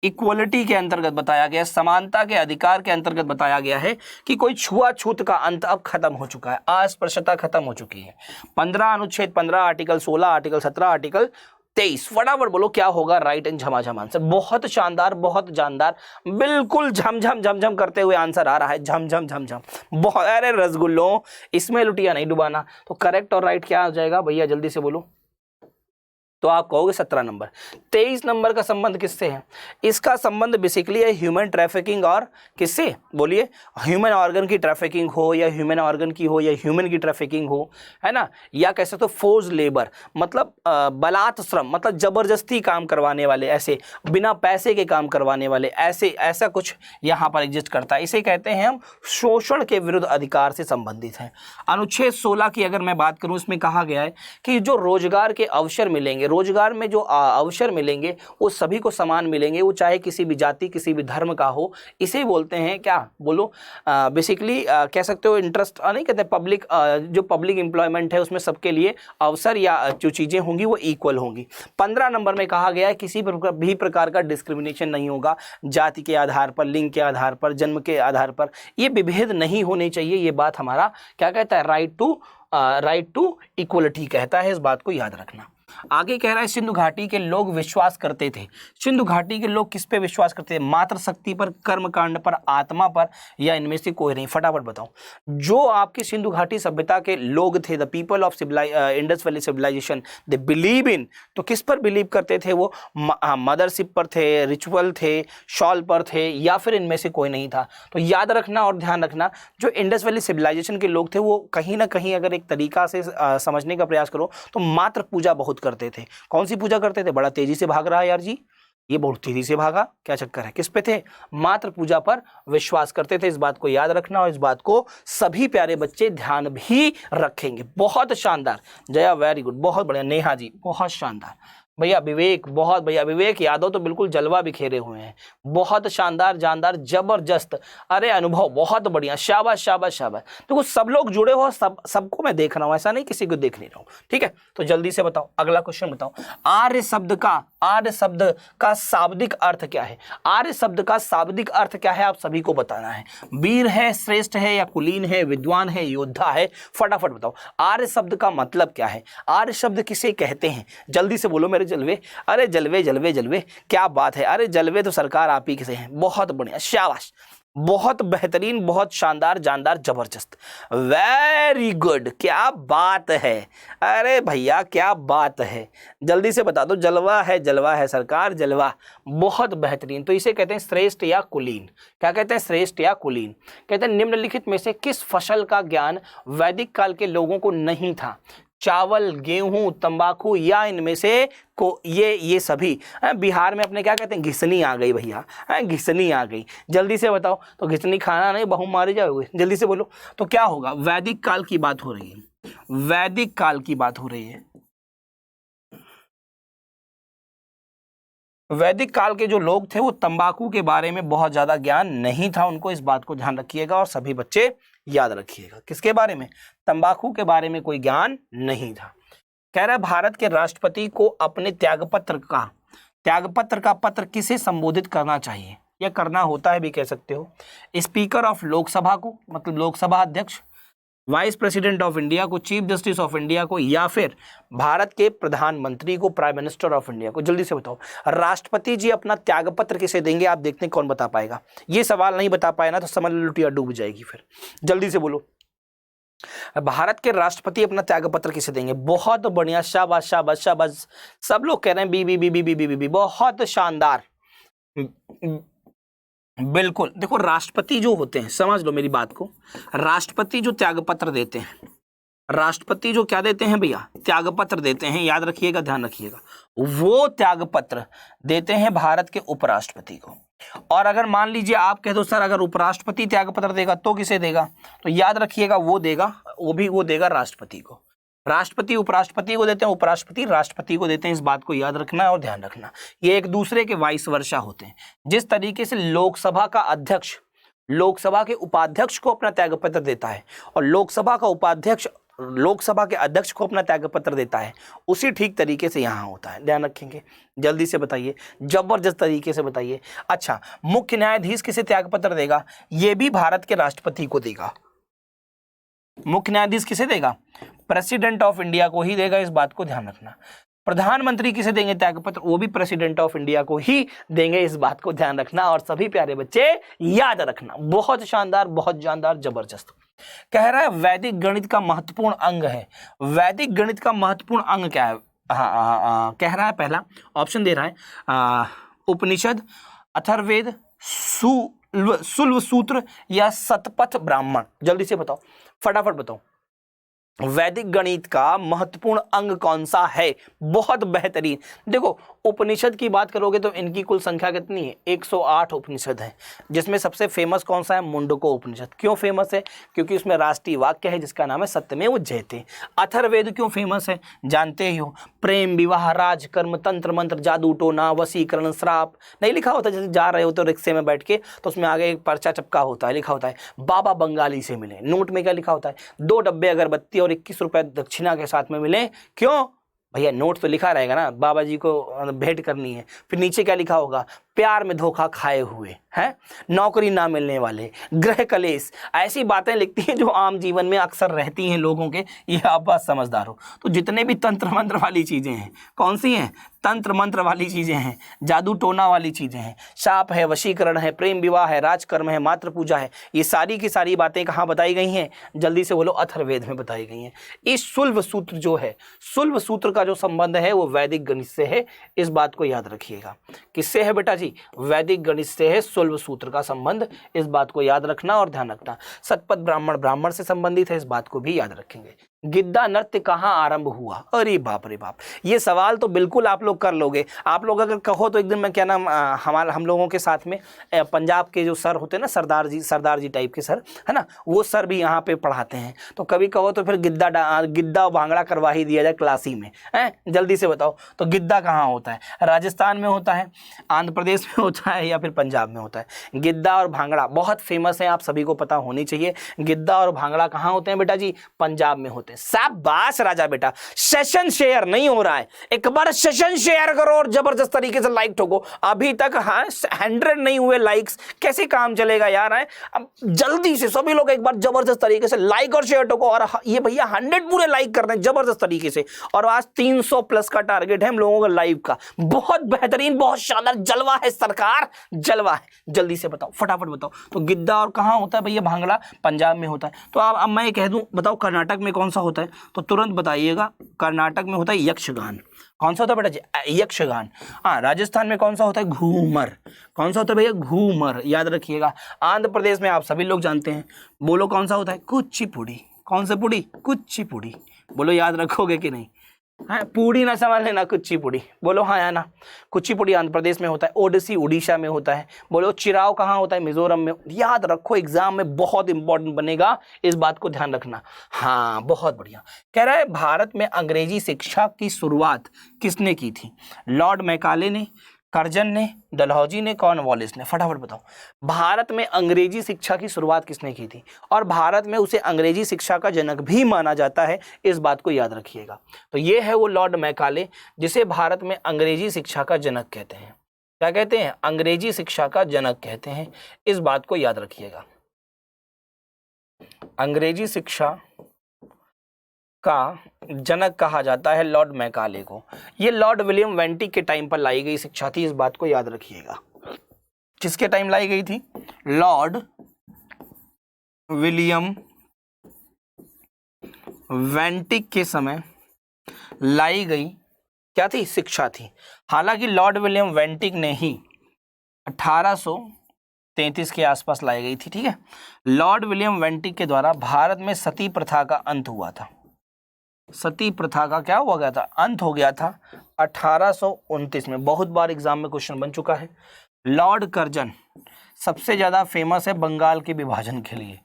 इक्वलिटी के अंतर्गत बताया गया है, समानता के अधिकार के अंतर्गत बताया गया है कि कोई छुआछूत का अंत अब खत्म हो चुका है, अस्पृश्यता खत्म हो चुकी है। 15 अनुच्छेद 15, आर्टिकल 16, आर्टिकल 17, आर्टिकल 23। फटाफट बोलो क्या होगा राइट एंड झमाझम आंसर। बहुत शानदार, बहुत जानदार, बिल्कुल झमझम झमझम करते हुए आंसर आ रहा है। झमझम झमझम बहुत। अरे रसगुल्लों, इसमें लुटिया नहीं डुबाना। तो करेक्ट और राइट क्या आ जाएगा भैया? जल्दी से बोलो। तो आप कहोगे 17 नंबर। 23 नंबर का संबंध किससे है? इसका संबंध बेसिकली है ह्यूमन ट्रैफिकिंग और किससे? बोलिए। ह्यूमन ऑर्गन की ट्रैफिकिंग हो या ह्यूमन ऑर्गन की हो या ह्यूमन की ट्रैफिकिंग हो, है ना, या कह सकते हो फोर्स लेबर, मतलब बलात् श्रम, मतलब जबरदस्ती काम करवाने वाले, ऐसे बिना पैसे के काम करवाने वाले, ऐसा कुछ यहाँ पर एग्जिस्ट करता है। इसे कहते हैं हम शोषण के विरुद्ध अधिकार से संबंधित है। अनुच्छेद 16 की अगर मैं बात करूँ, इसमें कहा गया है कि जो रोजगार के अवसर मिलेंगे, रोजगार में जो अवसर मिलेंगे वो सभी को समान मिलेंगे, वो चाहे किसी भी जाति किसी भी धर्म का हो। इसे बोलते हैं क्या? बोलो। बेसिकली कह सकते हो इंटरेस्ट, नहीं कहते पब्लिक, जो पब्लिक एम्प्लॉयमेंट है उसमें सबके लिए अवसर या जो चीज़ें होंगी वो इक्वल होंगी। 15 नंबर में कहा गया है किसी भी प्रकार का डिस्क्रिमिनेशन नहीं होगा, जाति के आधार पर, लिंग के आधार पर, जन्म के आधार पर, ये विभेद नहीं होने चाहिए। ये बात हमारा क्या कहता है? राइट टू इक्वलिटी कहता है। इस बात को याद रखना। आगे कह रहा है सिंधु घाटी के लोग विश्वास करते थे। सिंधु घाटी के लोग किस पे विश्वास करते थे? मात्र शक्ति पर, कर्मकांड पर, आत्मा पर, या इनमें से कोई नहीं? फटाफट बताओ। जो आपकी सिंधु घाटी सभ्यता के लोग थे, the people of Indus valley civilization, they believe in, तो किस पर बिलीव करते थे वो? मदरशिप पर थे, रिचुअल थे, शॉल पर थे, या फिर इनमें से कोई नहीं था? तो याद रखना और ध्यान रखना, जो इंडस वैली सिविलाइजेशन के लोग थे वो कहीं ना कहीं अगर एक तरीका से समझने का प्रयास करो तो मात्र पूजा बहुत करते थे। कौन सी पूजा करते थे? बड़ा तेजी से भाग रहा है यार जी, ये बहुत तेजी से भागा, क्या चक्कर है? किस पे थे? मात्र पूजा पर विश्वास करते थे। इस बात को याद रखना और इस बात को सभी प्यारे बच्चे ध्यान भी रखेंगे। बहुत शानदार जया, वेरी गुड, बहुत बढ़िया। नेहा जी बहुत शानदार। भैया विवेक, बहुत भैया विवेक यादव तो बिल्कुल जलवा बिखेरे हुए हैं। बहुत शानदार, जानदार, जबरदस्त। अरे अनुभव बहुत बढ़िया, शाबाश शाबाश शाबाश। तो कुछ सब लोग जुड़े हो, सबको मैं देख रहा हूँ, ऐसा नहीं किसी को देख नहीं रहा हूँ। ठीक है, तो जल्दी से बताओ, अगला क्वेश्चन बताओ। आर्य शब्द का शाब्दिक अर्थ क्या है? आर्य शब्द का शाब्दिक अर्थ क्या है? आप सभी को बताना है। वीर है, श्रेष्ठ है, या कुलीन है, विद्वान है, योद्धा है? फटाफट बताओ। आर्य शब्द का मतलब क्या है? आर्य शब्द किसे कहते हैं? जल्दी से बोलो मेरे जलवे, अरे जलवे जलवे जलवे, क्या बात है, अरे जलवे तो सरकार आप ही से हैं, बहुत बढ़िया, शाबाश, बहुत बेहतरीन, बहुत शानदार, जानदार, जबरदस्त, वेरी गुड, क्या बात है, अरे भैया क्या बात है, जल्दी से बता दो, जलवा है सरकार, जलवा, बहुत बेहतरीन। तो इसे कहते हैं श्रेष्ठ या कुलीन। क्या कहते हैं? श्रेष्ठ या कुलीन। कहते हैं निम्नलिखित में से किस फसल का ज्ञान वैदिक काल के लोगों को नहीं था? चावल, गेहूं, तंबाकू या इनमें से को ये सभी। बिहार में अपने क्या कहते हैं? घिसनी आ गई भैया, घिसनी आ गई। जल्दी से बताओ, तो घिसनी खाना नहीं, बहु मारे जाओगे, जल्दी से बोलो। तो क्या होगा? वैदिक काल की बात हो रही है, वैदिक काल की बात हो रही है। वैदिक काल के जो लोग थे वो तंबाकू के बारे में बहुत ज्यादा ज्ञान नहीं था उनको, इस बात को ध्यान रखिएगा और सभी बच्चे याद रखिएगा। किसके बारे में? तंबाकू के बारे में कोई ज्ञान नहीं था। कह रहा है भारत के राष्ट्रपति को अपने त्यागपत्र का पत्र किसे संबोधित करना चाहिए या करना होता है भी कह सकते हो। स्पीकर ऑफ लोकसभा को, मतलब लोकसभा अध्यक्ष, वाइस प्रेसिडेंट ऑफ इंडिया को, चीफ जस्टिस ऑफ इंडिया को, या फिर भारत के प्रधानमंत्री को, प्राइम मिनिस्टर ऑफ इंडिया को। जल्दी से बताओ, राष्ट्रपति जी अपना त्यागपत्र किसे देंगे? आप देखते हैं कौन बता पाएगा। ये सवाल नहीं बता पाए ना तो समझ लो लुटिया डूब जाएगी फिर। जल्दी से बोलो, भारत के राष्ट्रपति अपना त्यागपत्र किसे देंगे? बहुत बढ़िया, शाबाश शाबाश शाबाश, सब लोग कह रहे हैं बी बी बी बी बी बी बी, बहुत शानदार, बिल्कुल। देखो राष्ट्रपति जो होते हैं, समझ लो मेरी बात को, राष्ट्रपति जो त्यागपत्र देते हैं, राष्ट्रपति जो क्या देते हैं भैया? त्यागपत्र देते हैं, याद रखिएगा, ध्यान रखिएगा, वो त्यागपत्र देते हैं भारत के उपराष्ट्रपति को। और अगर मान लीजिए आप कह दो सर अगर उपराष्ट्रपति त्यागपत्र देगा तो किसे देगा? तो याद रखिएगा वो देगा, वो देगा राष्ट्रपति को। राष्ट्रपति उपराष्ट्रपति को देते हैं, उपराष्ट्रपति राष्ट्रपति को देते हैं, इस बात को याद रखना और ध्यान रखना। ये एक दूसरे के वाइस वर्षा होते हैं। जिस तरीके से लोकसभा का अध्यक्ष लोकसभा के उपाध्यक्ष को अपना त्यागपत्र देता है और लोकसभा का उपाध्यक्ष लोकसभा के अध्यक्ष को अपना त्यागपत्र देता है, उसी ठीक तरीके से यहाँ होता है, ध्यान रखेंगे। जल्दी से बताइए, जबरदस्त तरीके से बताइए। अच्छा, मुख्य न्यायाधीश किसे त्यागपत्र देगा? ये भी भारत के राष्ट्रपति को देगा। मुख्य न्यायाधीश किसे देगा? प्रेसिडेंट ऑफ इंडिया को ही देगा, इस बात को ध्यान रखना। प्रधानमंत्री किसे देंगे त्यागपत्र? वो भी प्रेसिडेंट ऑफ इंडिया को ही देंगे, इस बात को ध्यान रखना और सभी प्यारे बच्चे याद रखना। बहुत शानदार, बहुत जानदार, जबरदस्त। कह रहा है वैदिक गणित का महत्वपूर्ण अंग है। वैदिक गणित का महत्वपूर्ण अंग क्या है? कह रहा है, पहला ऑप्शन दे रहा है उपनिषद, अथर्ववेद, शुल्ब सूत्र या शतपथ ब्राह्मण। जल्दी से बताओ, फटाफट बताओ, वैदिक गणित का महत्वपूर्ण अंग कौन सा है? बहुत बेहतरीन। देखो उपनिषद की बात करोगे तो इनकी कुल संख्या कितनी है? 108 उपनिषद है, जिसमें सबसे फेमस कौन सा है? मुंडको उपनिषद। क्यों फेमस है? क्योंकि उसमें राष्ट्रीय वाक्य है जिसका नाम है सत्यमेव जयते। अथर्ववेद क्यों फेमस है? जानते ही हो, प्रेम, विवाह, राजकर्म, तंत्र मंत्र, जादू टोना, वशीकरण, श्राप, नहीं लिखा होता? जैसे जा रहे हो तो रिक्शे में बैठ के तो उसमें आगे एक पर्चा चिपका होता है, लिखा होता है बाबा बंगाली से मिले। नोट में क्या लिखा होता है? 2 डब्बे अगरबत्ती और 21 रुपए दक्षिणा के साथ में मिले। क्यों भैया? नोट तो लिखा रहेगा ना, बाबा जी को भेंट करनी है। फिर नीचे क्या लिखा होगा? प्यार में धोखा खाए हुए हैं, नौकरी ना मिलने वाले, ग्रह कलेश, ऐसी बातें लिखती हैं जो आम जीवन में अक्सर रहती हैं लोगों के। ये आप बात समझदार हो। तो जितने भी तंत्र मंत्र वाली चीजें हैं, कौन सी हैं? तंत्र मंत्र वाली चीजें हैं, जादू टोना वाली चीजें हैं, शाप है, वशीकरण है, प्रेम विवाह है, राजकर्म है, मातृ पूजा है, ये सारी की सारी बातें कहाँ बताई गई हैं? जल्दी से बोलो, अथर्ववेद में बताई गई हैं। इस शुल्ब सूत्र जो है, शुल्ब सूत्र का जो संबंध है वो वैदिक गणित से है, इस बात को याद रखिएगा। किससे है बेटा जी? वैदिक गणित से है शुल्ब सूत्र का संबंध, इस बात को याद रखना और ध्यान रखना। शतपथ ब्राह्मण ब्राह्मण से संबंधित है, इस बात को भी याद रखेंगे। गिद्दा नृत्य कहाँ आरंभ हुआ? अरे बाप रे बाप, ये सवाल तो बिल्कुल आप लोग कर लोगे। आप लोग अगर कहो तो एक दिन मैं क्या नाम हम लोगों के साथ में पंजाब के जो सर होते हैं ना, सरदार जी टाइप के सर, है ना, वो सर भी यहाँ पे पढ़ाते हैं। तो कभी कहो तो फिर गिद्दा भांगड़ा करवा ही दिया जाए क्लास ही में, है। जल्दी से बताओ, तो गिद्दा कहाँ होता है? राजस्थान में होता है, आंध्र प्रदेश प्रदेश में होता है या फिर पंजाब में होता है। गिद्दा और भांगड़ा बहुत फेमस है, आप सभी को पता होनी चाहिए। गिद्दा और भांगड़ा कहाँ होते हैं बेटा जी? पंजाब में होते हैं। शाबाश राजा बेटा। सेशन शेयर नहीं हो रहा है, एक बार सेशन शेयर करो और जबरदस्त तरीके से लाइक ठोको। अभी तक 100 नहीं हुए लाइक्स, कैसे काम चलेगा यार? है अब जल्दी से सभी लोग एक बार जबरदस्त तरीके से लाइक और शेयर ठोको। और ये भैया 100 पूरे लाइक कर रहे हैं जबरदस्त तरीके से। और आज 300 प्लस का टारगेट है हम लोगों का लाइव का। बहुत बेहतरीन, बहुत शानदार, जलवा है सरकार, जलवा है। जल्दी से बताओ, फटाफट बताओ। तो गिद्दा और कहाँ होता है भैया? भांगड़ा पंजाब में होता है। तो अब मैं कह दूं, बताओ कर्नाटक में कौन सा होता है? तो तुरंत बताइएगा। कर्नाटक में होता है यक्षगान। कौन सा होता है बेटा जी? यक्षगान। हाँ, राजस्थान में कौन सा होता है? घूमर। कौन सा होता है भैया? घूमर, याद रखिएगा। आंध्र प्रदेश में आप सभी लोग जानते हैं, बोलो कौन सा होता है? कुचिपुड़ी। कौन सा पुड़ी? कुचिपुड़ी। बोलो याद रखोगे कि नहीं? हाँ, पूड़ी ना समझ लेना, कुचिपुड़ी बोलो। हाँ या ना? कुचिपुड़ी आंध्र प्रदेश में होता है। ओडिसी उड़ीसा में होता है। बोलो चिराव कहाँ होता है? मिजोरम में। याद रखो, एग्जाम में बहुत इंपॉर्टेंट बनेगा, इस बात को ध्यान रखना। हाँ, बहुत बढ़िया। कह रहा है भारत में अंग्रेजी शिक्षा की शुरुआत किसने की थी? लॉर्ड मैकाले ने, कर्जन ने, डलहौजी ने, कॉर्नवालिस ने? फटाफट बताओ। भारत में अंग्रेजी शिक्षा की शुरुआत किसने की थी? और भारत में उसे अंग्रेजी शिक्षा का जनक भी माना जाता है, इस बात को याद रखिएगा। तो ये है वो लॉर्ड मैकाले, जिसे भारत में अंग्रेजी शिक्षा का जनक कहते हैं। क्या कहते हैं? अंग्रेजी शिक्षा का जनक कहते हैं, इस बात को याद रखिएगा। अंग्रेजी शिक्षा का जनक कहा जाता है लॉर्ड मैकाले को। ये लॉर्ड विलियम वेंटिक के टाइम पर लाई गई शिक्षा थी, इस बात को याद रखिएगा। किसके टाइम लाई गई थी? लॉर्ड विलियम वेंटिक के समय लाई गई क्या थी? शिक्षा थी। हालांकि लॉर्ड विलियम वेंटिक ने ही 1833 के आसपास लाई गई थी। ठीक है, लॉर्ड विलियम वेंटिक के द्वारा भारत में सती प्रथा का अंत हुआ था। सती प्रथा का क्या हुआ गया था? अंत हो गया था 1829 में। बहुत बार एग्जाम में क्वेश्चन बन चुका है। लॉर्ड कर्जन सबसे ज्यादा फेमस है बंगाल के विभाजन के लिए।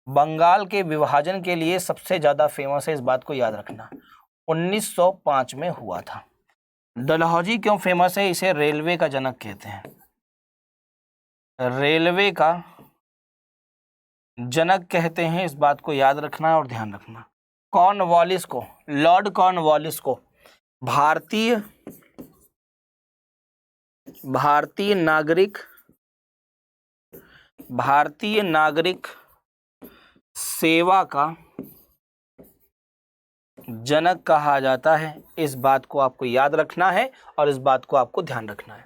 बंगाल के विभाजन के लिए सबसे ज्यादा फेमस है, इस बात को याद रखना। 1905 में हुआ था। डलहौजी क्यों फेमस है? इसे रेलवे का जनक कहते हैं। रेलवे का जनक कहते हैं, इस बात को याद रखना और ध्यान रखना। कॉर्नवालिस को, लॉर्ड कॉर्नवालिस को भारतीय नागरिक सेवा का जनक कहा जाता है, इस बात को आपको याद रखना है और इस बात को आपको ध्यान रखना है।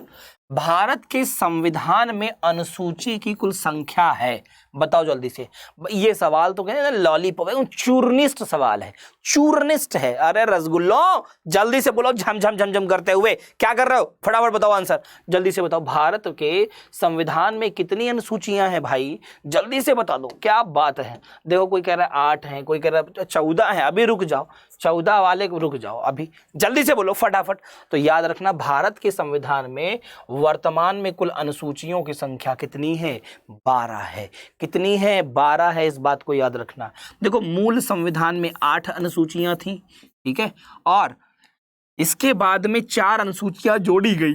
भारत के संविधान में अनुसूची की कुल संख्या है, बताओ जल्दी से। ये सवाल तो कहते हैं लॉलीपॉप, चूर्निस्ट सवाल है, चूर्निस्ट है। अरे रसगुल्लो, जल्दी से बोलो, झम झम झम झम करते हुए क्या कर रहे हो? फटाफट बताओ आंसर, जल्दी से बताओ। भारत के संविधान में कितनी अनुसूचियां हैं भाई? जल्दी से बता दो, क्या बात है। देखो, कोई कह रहा है 8 है, कोई कह रहा है 14 है। अभी रुक जाओ, 14 वाले को रुक जाओ, अभी जल्दी से बोलो फटाफट। तो याद रखना, भारत के संविधान में वर्तमान में कुल अनुसूचियों की संख्या कितनी है? 12 है। कितनी है? 12 है, इस बात को याद रखना। देखो, मूल संविधान में 8 अनुसूचियां थी, ठीक है, और इसके बाद में 4 अनुसूचियां जोड़ी गई।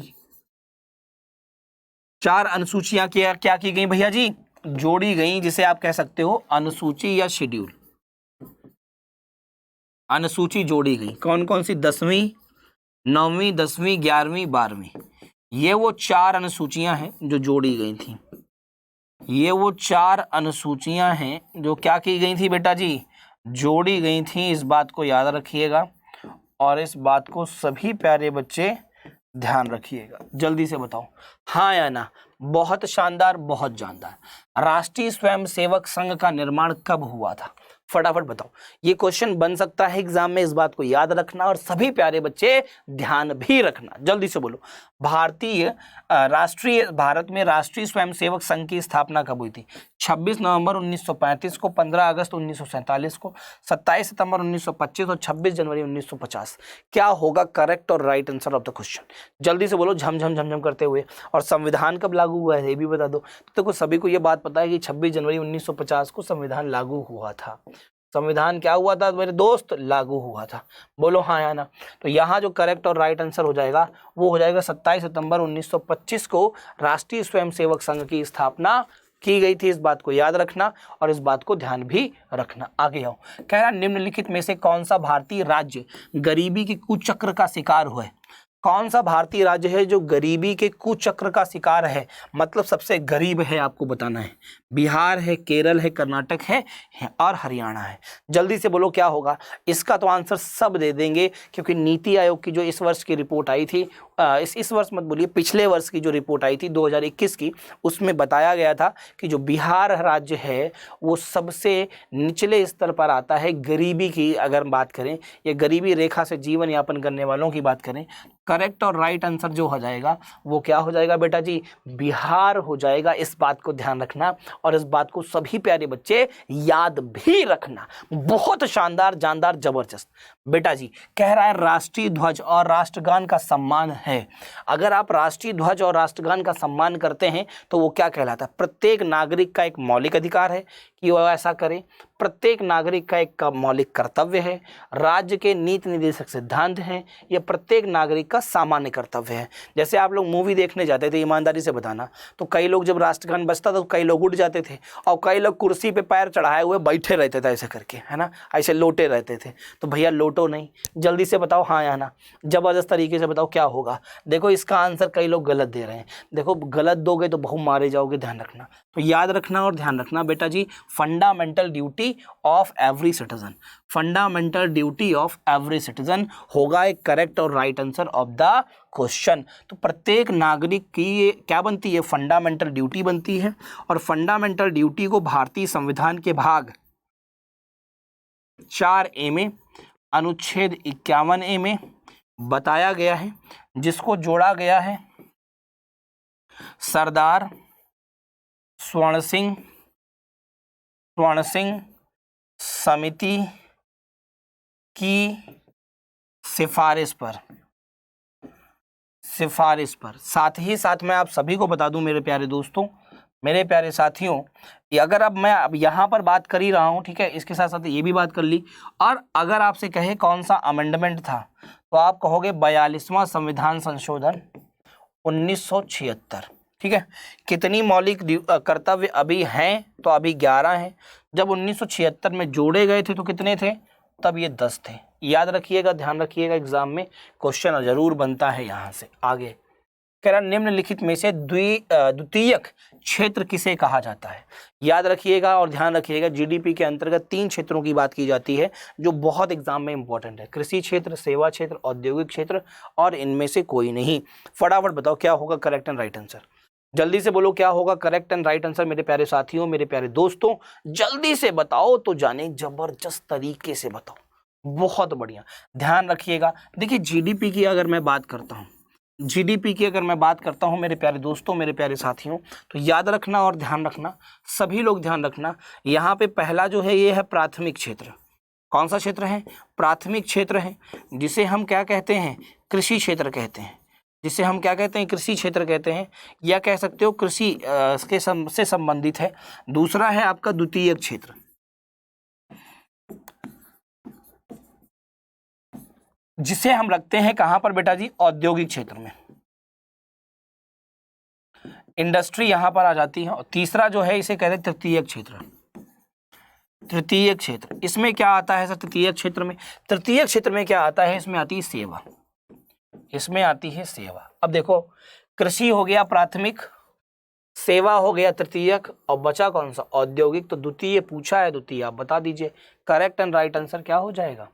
4 अनुसूचियां क्या की गई भैया जी? जोड़ी गई, जिसे आप कह सकते हो अनुसूची या शेड्यूल। अनुसूची जोड़ी गई। कौन कौन सी? 10वीं, 9वीं, 10वीं, 11वीं, 12वीं। ये वो 4 अनुसूचियां हैं जो जोड़ी गई थी। ये वो 4 अनुसूचियां हैं जो क्या की गई थी बेटा जी? जोड़ी गई थी, इस बात को याद रखिएगा और इस बात को सभी प्यारे बच्चे ध्यान रखिएगा। जल्दी से बताओ हाँ या ना। बहुत शानदार, बहुत जानदार। राष्ट्रीय स्वयंसेवक संघ का निर्माण कब हुआ था? फटाफट बताओ। ये क्वेश्चन बन सकता है एग्जाम में, इस बात को याद रखना और सभी प्यारे बच्चे ध्यान भी रखना। जल्दी से बोलो। भारत में राष्ट्रीय स्वयंसेवक संघ की स्थापना कब हुई थी? 26 नवंबर 1935 को, 15 अगस्त 1947 को, 27 सितंबर 1925 और 26 जनवरी 1950। क्या होगा करेक्ट और right answer of the question? जल्दी से बोलो, झम झम झम झम करते हुए। और संविधान कब लागू हुआ है ये भी बता दो। तो सभी को ये बात पता है कि 26 जनवरी 1950 को संविधान लागू हुआ था। संविधान क्या हुआ था मेरे दोस्त? लागू हुआ था। बोलो हाँ या ना। तो यहाँ जो करेक्ट और राइट आंसर हो जाएगा वो हो जाएगा 27 सितंबर 1925 को राष्ट्रीय स्वयंसेवक संघ की स्थापना की गई थी। इस बात को याद रखना और इस बात को ध्यान भी रखना। आगे आओ, कह रहा निम्नलिखित में से कौन सा भारतीय राज्य गरीबी के कुचक्र का शिकार हुआ है? कौन सा भारतीय राज्य है जो गरीबी के कुचक्र का शिकार है, मतलब सबसे गरीब है, आपको बताना है। बिहार है, केरल है, कर्नाटक है और हरियाणा है। जल्दी से बोलो क्या होगा। इसका तो आंसर सब दे देंगे क्योंकि नीति आयोग की जो इस वर्ष की रिपोर्ट आई थी, इस वर्ष मत बोलिए, पिछले वर्ष की जो रिपोर्ट आई थी 2021 की, उसमें बताया गया था कि जो बिहार राज्य है वो सबसे निचले स्तर पर आता है गरीबी की अगर बात करें, या गरीबी रेखा से जीवन यापन करने वालों की बात करें। करेक्ट और राइट आंसर जो हो जाएगा वो क्या हो जाएगा बेटा जी? बिहार हो जाएगा। इस बात को ध्यान रखना और इस बात को सभी प्यारे बच्चे याद भी रखना। बहुत शानदार, जानदार, जबरदस्त बेटा जी। कह रहा है राष्ट्रीय ध्वज और राष्ट्रगान का सम्मान है। अगर आप राष्ट्रीय ध्वज और राष्ट्रगान का सम्मान करते हैं तो वो क्या कहलाता है? प्रत्येक नागरिक का एक मौलिक अधिकार है कि वह ऐसा करे। प्रत्येक नागरिक का एक मौलिक कर्तव्य है। राज्य के नीति निर्देशक सिद्धांत हैं। यह प्रत्येक नागरिक का सामान्य कर्तव्य है। जैसे आप लोग मूवी देखने जाते थे, ईमानदारी से बताना, तो कई लोग जब राष्ट्रगान बजता था तो कई लोग उठ जाते थे और कई लोग कुर्सी पे पैर चढ़ाए हुए बैठे रहते थे ऐसे करके, है ना, ऐसे लोटे रहते थे। तो भैया लोटो नहीं, जल्दी से बताओ हाँ या ना, जबरदस्त तरीके से बताओ क्या होगा। देखो इसका आंसर कई लोग गलत दे रहे हैं। देखो गलत दोगे तो बहु मारे जाओगे, ध्यान रखना। तो याद रखना और ध्यान रखना बेटा जी, fundamental duty of every citizen, fundamental duty of every citizen होगा एक करेक्ट और right answer of the question. तो प्रत्येक नागरिक की ये क्या बनती है? फंडामेंटल ड्यूटी बनती है। और फंडामेंटल ड्यूटी को भारतीय संविधान के भाग 4A में अनुच्छेद 51A में बताया गया है, जिसको जोड़ा गया है सरदार स्वर्ण सिंह समिति की सिफारिश पर। साथ ही साथ मैं आप सभी को बता दूं मेरे प्यारे दोस्तों, मेरे प्यारे साथियों, कि अगर अब मैं अब यहाँ पर बात कर ही रहा हूँ, ठीक है, इसके साथ साथ ये भी बात कर ली। और अगर आपसे कहे कौन सा अमेंडमेंट था तो आप कहोगे 42वां संविधान संशोधन 1976। ठीक है, कितनी मौलिक कर्तव्य अभी हैं? तो अभी 11 हैं। जब 1976 में जोड़े गए थे तो कितने थे? तब ये 10 थे। याद रखिएगा, ध्यान रखिएगा, एग्जाम में क्वेश्चन जरूर बनता है यहाँ से। आगे कह रहा निम्नलिखित में से द्वितीयक क्षेत्र किसे कहा जाता है? याद रखिएगा और ध्यान रखिएगा, जीडीपी के अंतर्गत 3 क्षेत्रों की बात की जाती है जो बहुत एग्जाम में इंपॉर्टेंट है। कृषि क्षेत्र, सेवा क्षेत्र, औद्योगिक क्षेत्र, और इनमें से कोई नहीं। फटाफट बताओ क्या होगा करेक्ट एंड राइट आंसर। जल्दी से बोलो क्या होगा करेक्ट एंड राइट आंसर मेरे प्यारे साथियों, मेरे प्यारे दोस्तों, जल्दी से बताओ तो जाने, जबरदस्त तरीके से बताओ, बहुत बढ़िया। ध्यान रखिएगा, देखिए जीडीपी की अगर मैं बात करता हूं, मेरे प्यारे दोस्तों, मेरे प्यारे साथियों, तो याद रखना और ध्यान रखना, सभी लोग ध्यान रखना। यहाँ पे पहला जो है ये है प्राथमिक क्षेत्र। कौन सा क्षेत्र है? प्राथमिक क्षेत्र है, जिसे हम क्या कहते हैं? कृषि क्षेत्र कहते हैं। जिसे हम क्या कहते हैं? कृषि क्षेत्र कहते हैं, या कह सकते हो कृषि से संबंधित है। दूसरा है आपका द्वितीयक क्षेत्र, जिसे हम रखते हैं कहां पर बेटा जी? औद्योगिक क्षेत्र में, इंडस्ट्री यहां पर आ जाती है। और तीसरा जो है इसे कहते हैं तृतीयक क्षेत्र। तृतीयक क्षेत्र इसमें क्या आता है सर? तृतीयक क्षेत्र में क्या आता है? इसमें आती है सेवा, अब देखो, कृषि हो गया प्राथमिक, सेवा हो गया तृतीयक, और बचा कौन सा? औद्योगिक। तो द्वितीय पूछा है, द्वितीय आप बता दीजिए। करेक्ट एंड राइट आंसर क्या हो जाएगा?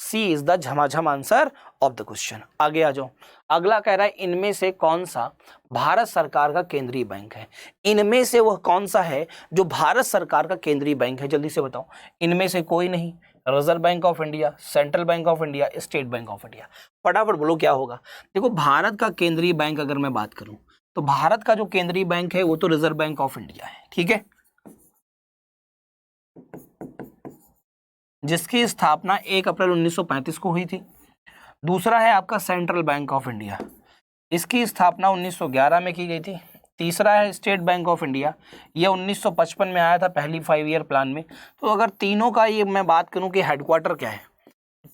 सी इज द झमाझम आंसर ऑफ द क्वेश्चन। आगे आ जाओ, अगला कह रहा है इनमें से कौन सा भारत सरकार का केंद्रीय बैंक है? इनमें से वह कौन सा है जो भारत सरकार का केंद्रीय बैंक है? जल्दी से बताओ। इनमें से कोई नहीं। Reserve bank of India, central bank of India, state bank of India. फटाफट बोलो क्या होगा। देखो भारत का केंद्रीय बैंक अगर मैं बात करूं तो भारत का जो केंद्रीय बैंक है वो तो रिजर्व बैंक ऑफ इंडिया है, ठीक है, जिसकी स्थापना 1 अप्रैल 1935 को हुई थी। दूसरा है आपका सेंट्रल बैंक ऑफ इंडिया, इसकी स्थापना 1911 में की गई थी। तीसरा है स्टेट बैंक ऑफ इंडिया, ये 1955 में आया था पहली 5 ईयर प्लान में। तो अगर तीनों का ये मैं बात करूं कि हेडक्वार्टर क्या है,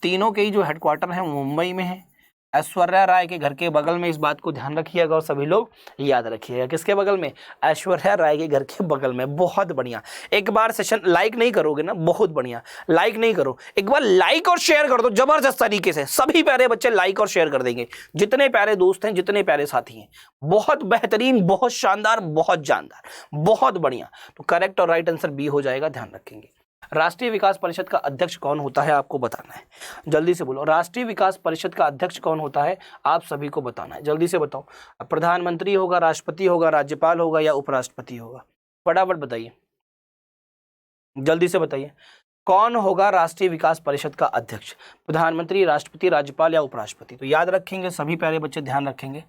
तीनों के ही जो हेडक्वार्टर है मुंबई में है, ऐश्वर्या राय के घर के बगल में। इस बात को ध्यान रखिएगा और सभी लोग याद रखिएगा, किसके बगल में, ऐश्वर्या राय के घर के बगल में। बहुत बढ़िया, एक बार सेशन लाइक नहीं करोगे ना, बहुत बढ़िया, लाइक नहीं करो, एक बार लाइक और शेयर कर दो जबरदस्त तरीके से। सभी प्यारे बच्चे लाइक और शेयर कर देंगे, जितने प्यारे दोस्त हैं, जितने प्यारे साथी हैं। बहुत बेहतरीन, बहुत शानदार, बहुत जानदार, बहुत बढ़िया। तो करेक्ट और राइट आंसर बी हो जाएगा, ध्यान रखेंगे। राष्ट्रीय विकास परिषद का अध्यक्ष कौन होता है आपको बताना है, जल्दी से बोलो। राष्ट्रीय विकास परिषद का अध्यक्ष कौन होता है आप सभी को बताना है, जल्दी से बताओ। प्रधानमंत्री होगा, राष्ट्रपति होगा, राज्यपाल होगा या उपराष्ट्रपति होगा, फटाफट बताइए, जल्दी से बताइए। कौन होगा राष्ट्रीय विकास परिषद का अध्यक्ष, प्रधानमंत्री, राष्ट्रपति, राज्यपाल या उपराष्ट्रपति। तो याद रखेंगे सभी प्यारे बच्चे, ध्यान रखेंगे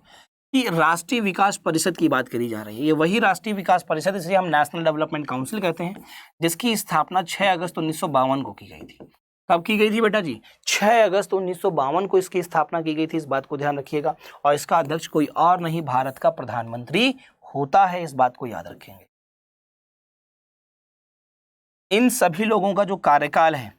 कि राष्ट्रीय विकास परिषद की बात करी जा रही है। ये वही राष्ट्रीय विकास परिषद, इसे हम नेशनल डेवलपमेंट काउंसिल कहते हैं, जिसकी स्थापना 6 अगस्त 1952 को की गई थी। कब की गई थी बेटा जी, 6 अगस्त 1952 को इसकी स्थापना की गई थी, इस बात को ध्यान रखिएगा। और इसका अध्यक्ष कोई और नहीं, भारत का प्रधानमंत्री होता है, इस बात को याद रखेंगे। इन सभी लोगों का जो कार्यकाल है,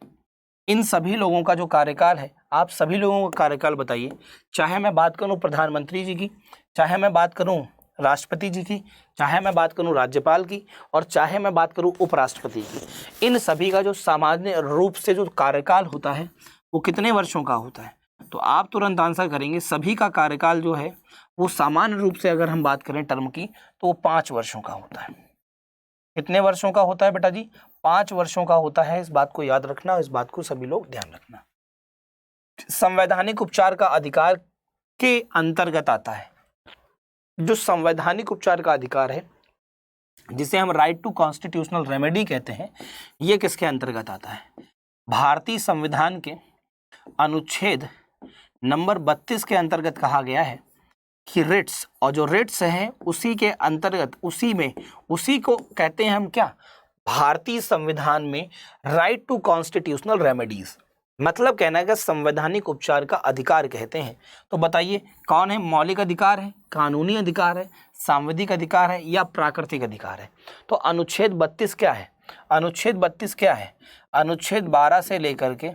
इन सभी लोगों का जो कार्यकाल है, आप सभी लोगों का कार्यकाल बताइए। चाहे मैं बात करूं प्रधानमंत्री जी की, चाहे मैं बात करूं राष्ट्रपति जी की, चाहे मैं बात करूं राज्यपाल की, और चाहे मैं बात करूं उपराष्ट्रपति की, इन सभी का जो सामान्य रूप से जो कार्यकाल होता है वो कितने वर्षों का होता है। तो आप तुरंत आंसर करेंगे, सभी का कार्यकाल जो है वो सामान्य रूप से अगर हम बात करें टर्म की तो वो 5 वर्षों का होता है। कितने वर्षों का होता है बेटा जी, 5 वर्षों का होता है, इस बात को याद रखना, इस बात को सभी लोग ध्यान रखना। संवैधानिक उपचार का अधिकार के अंतर्गत आता है, जो संवैधानिक उपचार का अधिकार है, जिसे हम राइट टू कॉन्स्टिट्यूशनल रेमेडी कहते हैं, ये किसके अंतर्गत आता है। भारतीय संविधान के अनुच्छेद नंबर 32 के अंतर्गत कहा गया है कि रिट्स, और जो रिट्स हैं उसी के अंतर्गत, उसी को कहते हैं हम क्या, भारतीय संविधान में राइट टू कॉन्स्टिट्यूशनल रेमेडीज, मतलब कहना है कि संवैधानिक उपचार का अधिकार कहते हैं। तो बताइए कौन है, मौलिक अधिकार है, कानूनी अधिकार है, सांविधिक अधिकार है या प्राकृतिक अधिकार है। तो अनुच्छेद 32 क्या है, अनुच्छेद 32 क्या है, अनुच्छेद 12 से लेकर के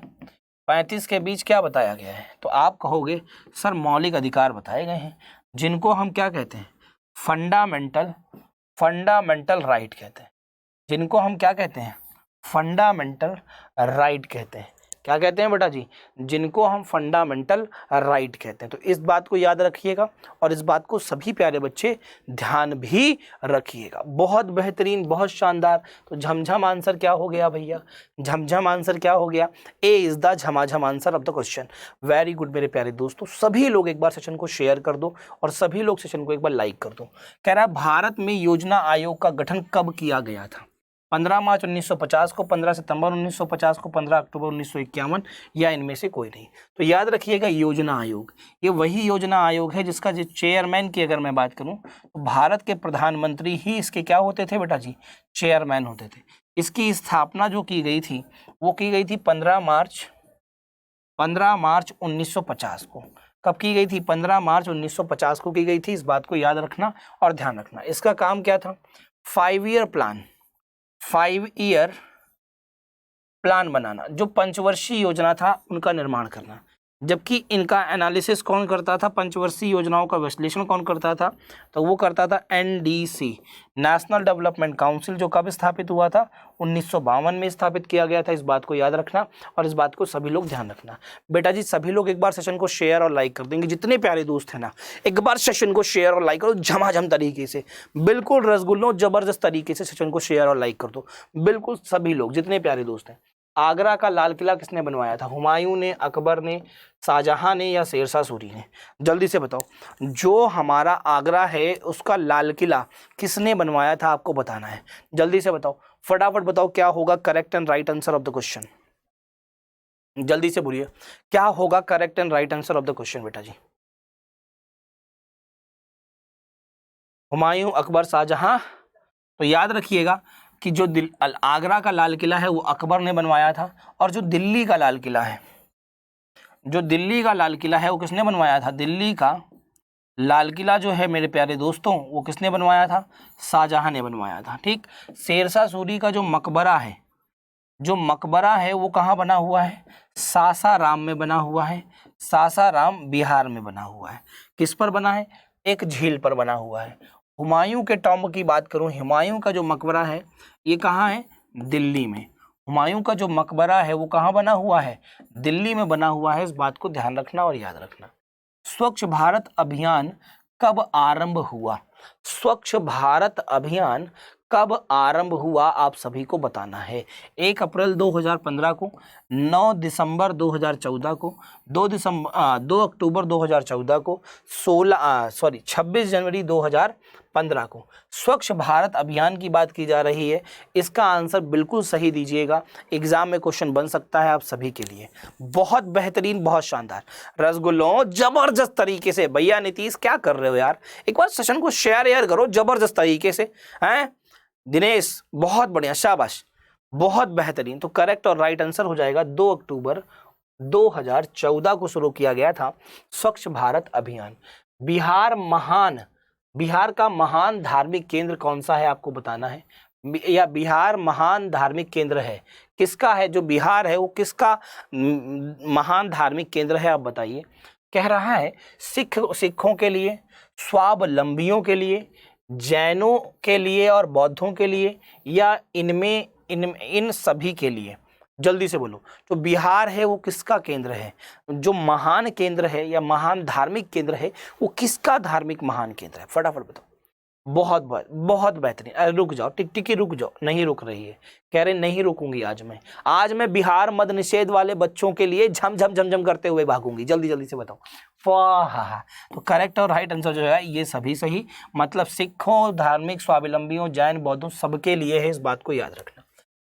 35 के बीच क्या बताया गया है। तो आप कहोगे सर मौलिक अधिकार बताए गए हैं, जिनको हम क्या कहते हैं, फंडामेंटल राइट कहते हैं, जिनको हम क्या कहते हैं, फंडामेंटल राइट कहते हैं। क्या कहते हैं बेटा जी, जिनको हम फंडामेंटल राइट कहते हैं। तो इस बात को याद रखिएगा और इस बात को सभी प्यारे बच्चे ध्यान भी रखिएगा। बहुत बेहतरीन, बहुत शानदार। तो झमझम आंसर क्या हो गया भैया, झमझम आंसर क्या हो गया, ए इज द झमाझम answer of the question. Very good मेरे प्यारे दोस्तों, सभी लोग एक बार सेशन को शेयर कर दो और सभी लोग सेशन को एक बार लाइक कर दो। कह रहा है भारत में योजना आयोग का गठन कब किया गया था, 15 मार्च 1950 को, 15 सितंबर 1950 को, 15 अक्टूबर 1951 या इनमें से कोई नहीं। तो याद रखिएगा योजना आयोग, ये वही योजना आयोग है जिसका जो चेयरमैन की अगर मैं बात करूं तो भारत के प्रधानमंत्री ही इसके क्या होते थे बेटा जी, चेयरमैन होते थे। इसकी स्थापना जो की गई थी वो की गई थी 15 मार्च 1950 को। कब की गई थी, 15 मार्च 1950 को की गई थी। इस बात को याद रखना और ध्यान रखना। इसका काम क्या था, 5 ईयर प्लान बनाना, जो पंचवर्षीय योजना था उनका निर्माण करना। जबकि इनका एनालिसिस कौन करता था, पंचवर्षीय योजनाओं का विश्लेषण कौन करता था, तो वो करता था एनडीसी, नेशनल डेवलपमेंट काउंसिल, जो कब स्थापित हुआ था, 1952 में स्थापित किया गया था। इस बात को याद रखना और इस बात को सभी लोग ध्यान रखना। बेटा जी सभी लोग एक बार सेशन को शेयर और लाइक कर देंगे, जितने प्यारे दोस्त हैं ना, एक बार सेशन को शेयर और लाइक करो झमाझम तरीके से, बिल्कुल रसगुल्लों जबरदस्त तरीके से सेशन को शेयर और लाइक कर दो, बिल्कुल सभी लोग जितने प्यारे दोस्त हैं। आगरा का लाल किला किसने बनवाया था, हुमायूं ने, अकबर ने, शाहजहां ने या शेरशाह सूरी ने, जल्दी से बताओ। जो हमारा आगरा है उसका लाल किला किसने बनवाया था, आपको बताना है, जल्दी से बताओ, फटाफट बताओ क्या होगा correct and right answer of the question, जल्दी से बोलिए क्या होगा correct and right answer of the question बेटा जी। हुमायूं, अकबर, शाहजहां। तो याद रखिएगा कि जो आगरा का लाल किला है वो अकबर ने बनवाया था, और जो दिल्ली का लाल किला है, वो किसने बनवाया था, दिल्ली का लाल किला जो है मेरे प्यारे दोस्तों वो किसने बनवाया था? शाहजहां ने बनवाया था। ठीक। शेरशाह सूरी का जो मकबरा है वो कहाँ बना हुआ है? सासाराम में बना हुआ है। सासाराम बिहार में बना हुआ है। किस पर बना है? एक झील पर बना हुआ है। हुमायूं के टॉम्ब की बात करूं, हुमायूं का जो मकबरा है ये कहाँ है? दिल्ली में। हुमायूं का जो मकबरा है वो कहाँ बना हुआ है? दिल्ली में बना हुआ है। इस बात को ध्यान रखना और याद रखना। स्वच्छ भारत अभियान कब आरंभ हुआ? स्वच्छ भारत अभियान कब आरंभ हुआ आप सभी को बताना है। 1 अप्रैल 2015 को, 9 दिसंबर 2014 को, 2 अक्टूबर 2014 को, 26 जनवरी 2015 को। स्वच्छ भारत अभियान की बात की जा रही है। इसका आंसर बिल्कुल सही दीजिएगा, एग्जाम में क्वेश्चन बन सकता है आप सभी के लिए। बहुत बेहतरीन, बहुत शानदार। रसगुल्लों जबरदस्त तरीके से। भैया नीतीश क्या कर रहे हो यार, एक बार सेशन को शेयर यार करो जबरदस्त तरीके से हैं। दिनेश बहुत बढ़िया, शाबाश, बहुत बेहतरीन। तो करेक्ट और राइट आंसर हो जाएगा 2 अक्टूबर 2014 को शुरू किया गया था स्वच्छ भारत अभियान। बिहार का महान धार्मिक केंद्र कौन सा है आपको बताना है, या बिहार महान धार्मिक केंद्र है किसका है? जो बिहार है वो किसका महान धार्मिक केंद्र है आप बताइए। कह रहा है सिखों के लिए, स्वावलंबियों के लिए, जैनों के लिए और बौद्धों के लिए, या इन सभी के लिए? जल्दी से बोलो। तो बिहार है वो किसका केंद्र है? जो महान केंद्र है या महान धार्मिक केंद्र है वो किसका धार्मिक महान केंद्र है? फटाफट बताओ। बहुत बेहतरीन। रुक जाओ, टिकटिकी रुक जाओ, नहीं रुक रही है। कह रहे नहीं रुकूंगी आज मैं बिहार मद निषेध वाले बच्चों के लिए झम करते हुए भागूंगी। जल्दी से बताओ। वाह, तो करेक्ट और राइट आंसर जो है ये सभी सही, मतलब सिखों, धार्मिक, स्वावलंबियों, जैन, बौद्धों सबके लिए है। इस बात को याद रखना।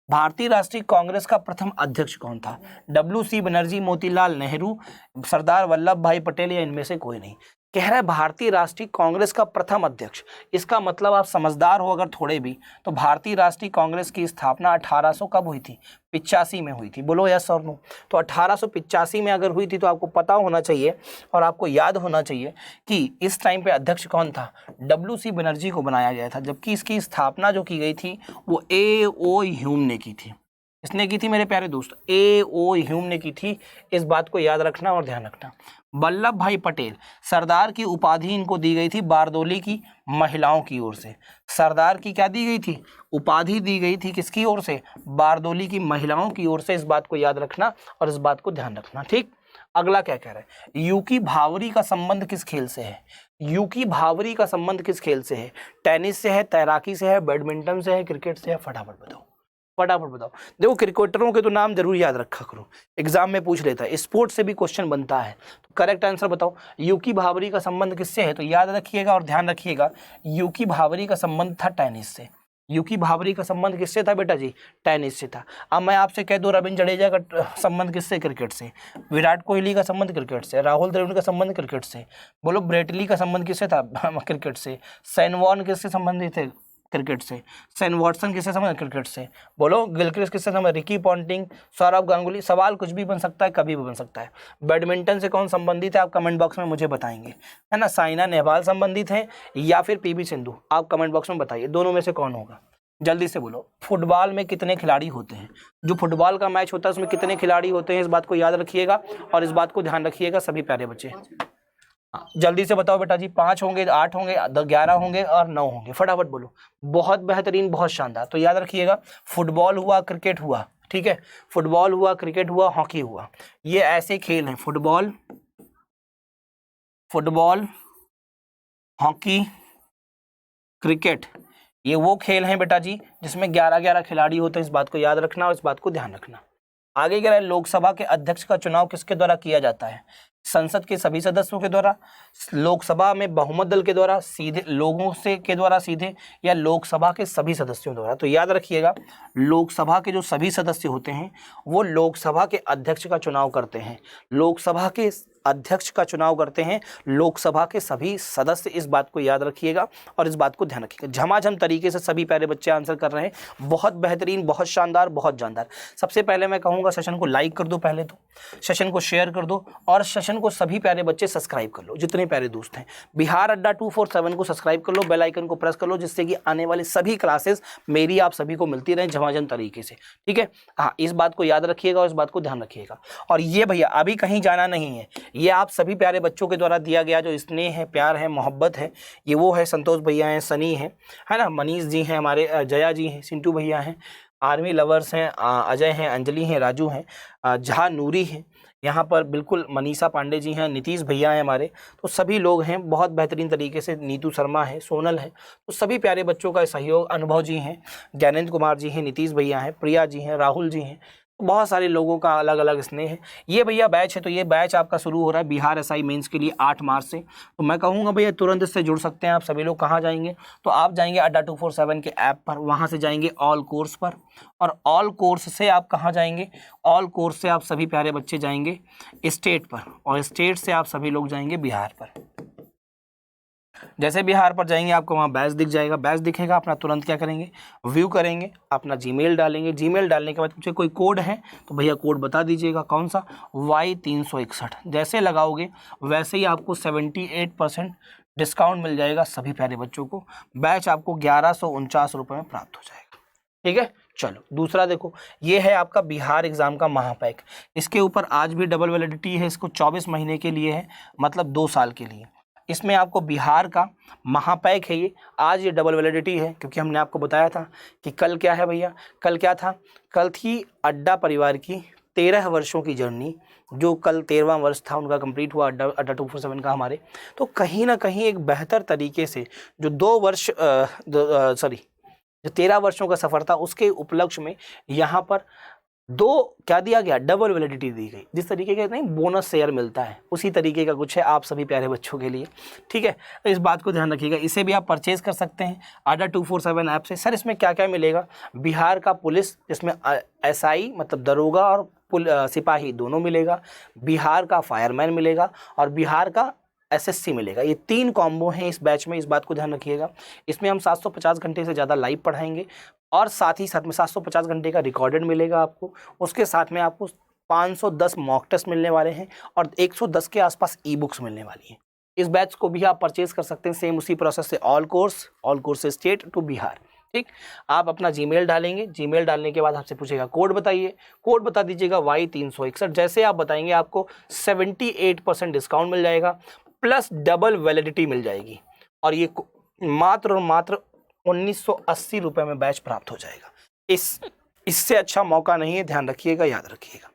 भारतीय राष्ट्रीय कांग्रेस का प्रथम अध्यक्ष कौन था? WC बनर्जी, मोतीलाल नेहरू, सरदार वल्लभ भाई पटेल, या इनमें से कोई नहीं। कह रहा है भारतीय राष्ट्रीय कांग्रेस का प्रथम अध्यक्ष। इसका मतलब आप समझदार हो अगर थोड़े भी, तो भारतीय राष्ट्रीय कांग्रेस की स्थापना 1800 कब हुई थी? 85 में हुई थी। बोलो यस और नो। तो 1885 में अगर हुई थी तो आपको पता होना चाहिए और आपको याद होना चाहिए कि इस टाइम पे अध्यक्ष कौन था? WC बनर्जी को बनाया गया था। जबकि इसकी स्थापना जो की गई थी वो A.O. ह्यूम ने की थी। इसने की थी मेरे प्यारे दोस्त, A.O. ह्यूम ने की थी। इस बात को याद रखना और ध्यान रखना। वल्लभ भाई पटेल, सरदार की उपाधि इनको दी गई थी बारदोली की महिलाओं की ओर से। सरदार की क्या दी गई थी? उपाधि दी गई थी किसकी ओर से? बारदोली की महिलाओं की ओर से। इस बात को याद रखना और इस बात को ध्यान रखना। ठीक। अगला क्या कह रहा है? यूकी भावरी का संबंध किस खेल से है? यूकी भावरी का संबंध किस खेल से है? टेनिस से है, तैराकी से है, बैडमिंटन से है, क्रिकेट से है? फटाफट बताओ। देखो क्रिकेटरों के तो नाम जरूर याद रखा करो, एग्जाम में पूछ लेता है, स्पोर्ट्स से भी क्वेश्चन बनता है। तो करेक्ट आंसर बताओ। यूकी भावरी का संबंध किससे है? तो याद रखिएगा और ध्यान रखिएगा, यूकी भावरी का संबंध था टेनिस से। यूकी भावरी का संबंध किससे था बेटा जी? टेनिस से था। अब मैं आपसे कह दूं रविंद्र जडेजा का संबंध किससे? क्रिकेट से। विराट कोहली का संबंध क्रिकेट से। राहुल द्रविड़ का संबंध क्रिकेट से। बोलो ब्रेटली का संबंध किससे था? क्रिकेट से। सैन वॉर्न किससे संबंधित थे? क्रिकेट से। सैन वॉटसन किससे संबंधित? क्रिकेट से। बोलो गिलक्रिस्ट किससे संबंधित? Ricky Ponting, Sourav Ganguly. सवाल कुछ भी बन सकता है, कभी भी बन सकता है। बैडमिंटन से कौन संबंधित है आप कमेंट बॉक्स में मुझे बताएंगे, है ना। साइना नेहवाल संबंधित है या फिर PV सिंधु? आप कमेंट बॉक्स में बताइए, दोनों में से कौन होगा? जल्दी से बोलो। फुटबॉल में कितने खिलाड़ी होते हैं? जो फुटबॉल का मैच होता है उसमें कितने खिलाड़ी होते हैं? इस बात को याद रखिएगा और इस बात को ध्यान रखिएगा सभी प्यारे बच्चे। जल्दी से बताओ बेटा जी। 5 होंगे, 8 होंगे, 11 होंगे और 9 होंगे? फटाफट बोलो। बहुत बेहतरीन, बहुत शानदार। तो याद रखिएगा, फुटबॉल हुआ, क्रिकेट हुआ, ठीक है। फुटबॉल हुआ, क्रिकेट हुआ, हॉकी हुआ, ये ऐसे खेल हैं। फुटबॉल, हॉकी, क्रिकेट, ये वो खेल हैं बेटा जी जिसमें 11-11 खिलाड़ी होते हैं। इस बात को याद रखना और इस बात को ध्यान रखना। आगे कह रहा है लोकसभा के अध्यक्ष का चुनाव किसके द्वारा किया जाता है? संसद के सभी सदस्यों के द्वारा, लोकसभा में बहुमत दल के द्वारा, सीधे लोगों से के द्वारा सीधे, या लोकसभा के सभी सदस्यों द्वारा? तो याद रखिएगा, लोकसभा के जो सभी सदस्य होते हैं वो लोकसभा के अध्यक्ष का चुनाव करते हैं। लोकसभा के अध्यक्ष का चुनाव करते हैं लोकसभा के सभी सदस्य। इस बात को याद रखिएगा और इस बात को ध्यान रखिएगा। झमाझम तरीके से सभी प्यारे बच्चे आंसर कर रहे हैं, बहुत बेहतरीन, बहुत शानदार, बहुत जानदार। सबसे पहले मैं कहूँगा सेशन को लाइक कर दो, पहले तो सेशन को शेयर कर दो और सेशन को सभी प्यारे बच्चे सब्सक्राइब कर लो, जितने प्यारे दोस्त हैं। बिहार अड्डा 247 को सब्सक्राइब कर लो, बेल आइकन को प्रेस कर लो, जिससे कि आने वाली सभी क्लासेस मेरी आप सभी को मिलती रहें झमाझम तरीके से, ठीक है। हाँ, इस बात को याद रखिएगा और इस बात को ध्यान रखिएगा। और ये भैया अभी कहीं जाना नहीं है, ये आप सभी प्यारे बच्चों के द्वारा दिया गया जो स्नेह है, प्यार है, मोहब्बत है, ये वो है। संतोष भैया हैं, सनी है ना, मनीष जी हैं, हमारे जया जी हैं, सिंटू भैया हैं, आर्मी लवर्स हैं, अजय हैं, अंजलि हैं, राजू हैं, जहाँ नूरी हैं, यहाँ पर बिल्कुल मनीषा पांडे जी हैं, नीतीश भैया हैं हमारे, तो सभी लोग हैं बहुत बेहतरीन तरीके से। नीतू शर्मा है, सोनल है, तो सभी प्यारे बच्चों का सहयोग। अनुभव जी हैं, ज्ञानेंद्र कुमार जी हैं, नीतीश भैया हैं, प्रिया जी हैं, राहुल जी हैं, बहुत सारे लोगों का अलग अलग स्नेह है। ये भैया बैच है, तो ये बैच आपका शुरू हो रहा है बिहार एसआई मेंस के लिए 8 मार्च से। तो मैं कहूँगा भैया तुरंत इससे जुड़ सकते हैं आप सभी लोग। कहाँ जाएंगे, तो आप जाएंगे अड्डा 247 के ऐप पर, वहाँ से जाएंगे ऑल कोर्स पर, और ऑल कोर्स से आप कहाँ जाएंगे, ऑल कोर्स से आप सभी प्यारे बच्चे जाएंगे स्टेट पर, और स्टेट से आप सभी लोग जाएंगे बिहार पर। जैसे बिहार पर जाएंगे आपको वहाँ बैच दिख जाएगा, बैच दिखेगा, अपना तुरंत क्या करेंगे, व्यू करेंगे, अपना जीमेल डालेंगे। जीमेल डालने के बाद मुझे कोई कोड है तो भैया कोड बता दीजिएगा, कौन सा, Y361। जैसे लगाओगे वैसे ही आपको 78% डिस्काउंट मिल जाएगा सभी प्यारे बच्चों को। बैच आपको 1149 रुपये में प्राप्त हो जाएगा, ठीक है। चलो दूसरा देखो, ये है आपका बिहार एग्जाम का महापैक। इसके ऊपर आज भी डबल वैलिडिटी है, इसको 24 महीने के लिए है, मतलब 2 साल के लिए। इसमें आपको बिहार का महापैक है ये, आज ये डबल वैलिडिटी है, क्योंकि हमने आपको बताया था कि कल क्या है भैया, कल क्या था, कल थी अड्डा परिवार की 13 वर्षों की जर्नी, जो कल 13वां वर्ष था उनका कंप्लीट हुआ अड्डा 247 का हमारे। तो कहीं ना कहीं एक बेहतर तरीके से जो 13 वर्षों का सफ़र था, उसके उपलक्ष्य में यहाँ पर क्या दिया गया, डबल वैलिडिटी दी गई। जिस तरीके का नहीं बोनस शेयर मिलता है, उसी तरीके का कुछ है आप सभी प्यारे बच्चों के लिए, ठीक है। तो इस बात को ध्यान रखिएगा। इसे भी आप परचेज कर सकते हैं अड्डा 247 ऐप से। सर इसमें क्या क्या मिलेगा, बिहार का पुलिस, जिसमें एसआई मतलब दरोगा और सिपाही दोनों मिलेगा, बिहार का फायरमैन मिलेगा, और बिहार का एसएससी मिलेगा। ये 3 कॉम्बो हैं इस बैच में, इस बात को ध्यान रखिएगा। इसमें हम 750 घंटे से ज़्यादा लाइव पढ़ाएंगे, और साथ ही साथ में 750 घंटे का रिकॉर्डेड मिलेगा आपको। उसके साथ में आपको 510 मॉक टेस्ट मिलने वाले हैं, और 110 के आसपास ई बुक्स मिलने वाली हैं। इस बैच को भी आप परचेज कर सकते हैं, सेम उसी प्रोसेस से, ऑल कोर्स से स्टेट टू बिहार, ठीक। आप अपना जीमेल डालेंगे, जीमेल डालने के बाद आपसे पूछेगा कोड बताइए, कोड बता दीजिएगा Y361। जैसे आप बताएंगे आपको 78% डिस्काउंट मिल जाएगा, प्लस डबल वैलिडिटी मिल जाएगी, और ये मात्र और मात्र 1980 रुपये में बैच प्राप्त हो जाएगा। इससे अच्छा मौका नहीं है, ध्यान रखिएगा, याद रखिएगा।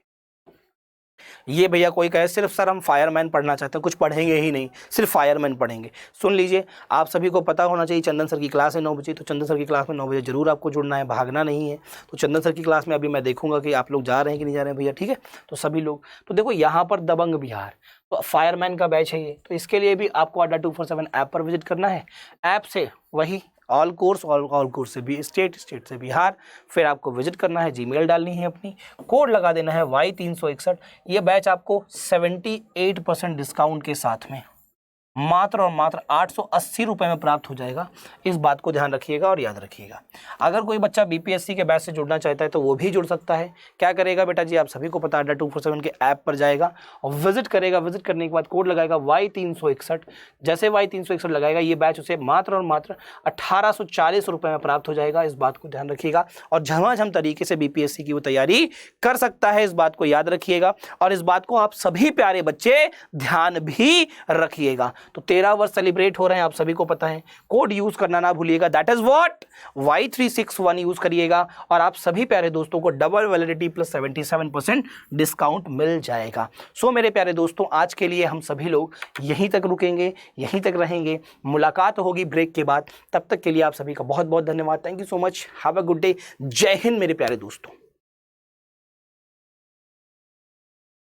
ये भैया कोई कहे सिर्फ सर हम फायरमैन पढ़ना चाहते हैं, कुछ पढ़ेंगे ही नहीं, सिर्फ फायरमैन पढ़ेंगे। सुन लीजिए, आप सभी को पता होना चाहिए चंदन सर की क्लास है 9 बजे, तो चंदन सर की क्लास में 9 बजे जरूर आपको जुड़ना है, भागना नहीं है। तो चंदन सर की क्लास में अभी मैं देखूंगा कि आप लोग जा रहे हैं कि नहीं जा रहे हैं भैया, ठीक है। तो सभी लोग, तो देखो यहाँ पर दबंग बिहार, तो फायरमैन का बैच है ये। तो इसके लिए भी आपको अड्डा 247 ऐप पर विजिट करना है, ऐप से वही ऑल कोर्स से भी स्टेट से बिहार, फिर आपको विजिट करना है, जीमेल डालनी है अपनी, कोड लगा देना है Y361। ये बैच आपको 78% डिस्काउंट के साथ में मात्र और मात्र 880 रुपये में प्राप्त हो जाएगा। इस बात को ध्यान रखिएगा और याद रखिएगा। अगर कोई बच्चा बीपीएससी के बैच से जुड़ना चाहता है तो वो भी जुड़ सकता है। क्या करेगा बेटा जी, आप सभी को पता है, अड्डा 247 के ऐप पर जाएगा और विजिट करेगा। विजिट करने के बाद कोड लगाएगा Y361। जैसे Y361 लगाएगा, ये बैच उसे मात्र और मात्र 1840 रुपये में प्राप्त हो जाएगा। इस बात को ध्यान रखिएगा और झमाझम तरीके से बीपीएससी की वो तैयारी कर सकता है। इस बात को याद रखिएगा और इस बात को आप सभी प्यारे बच्चे ध्यान भी रखिएगा। तो 13 वर्ष सेलिब्रेट हो रहे हैं, आप सभी को पता है। कोड यूज करना ना भूलिएगा, that is what Y361 use करिएगा और आप सभी प्यारे दोस्तों को डबल वैलिडिटी प्लस 77% डिस्काउंट मिल जाएगा। सो मेरे प्यारे दोस्तों, आज के लिए हम सभी लोग यहीं तक रुकेंगे, यहीं तक रहेंगे। मुलाकात होगी ब्रेक के बाद। तब तक के लिए आप सभी का बहुत बहुत धन्यवाद। Thank you so much. Have a good day. जय हिंद मेरे प्यारे दोस्तों।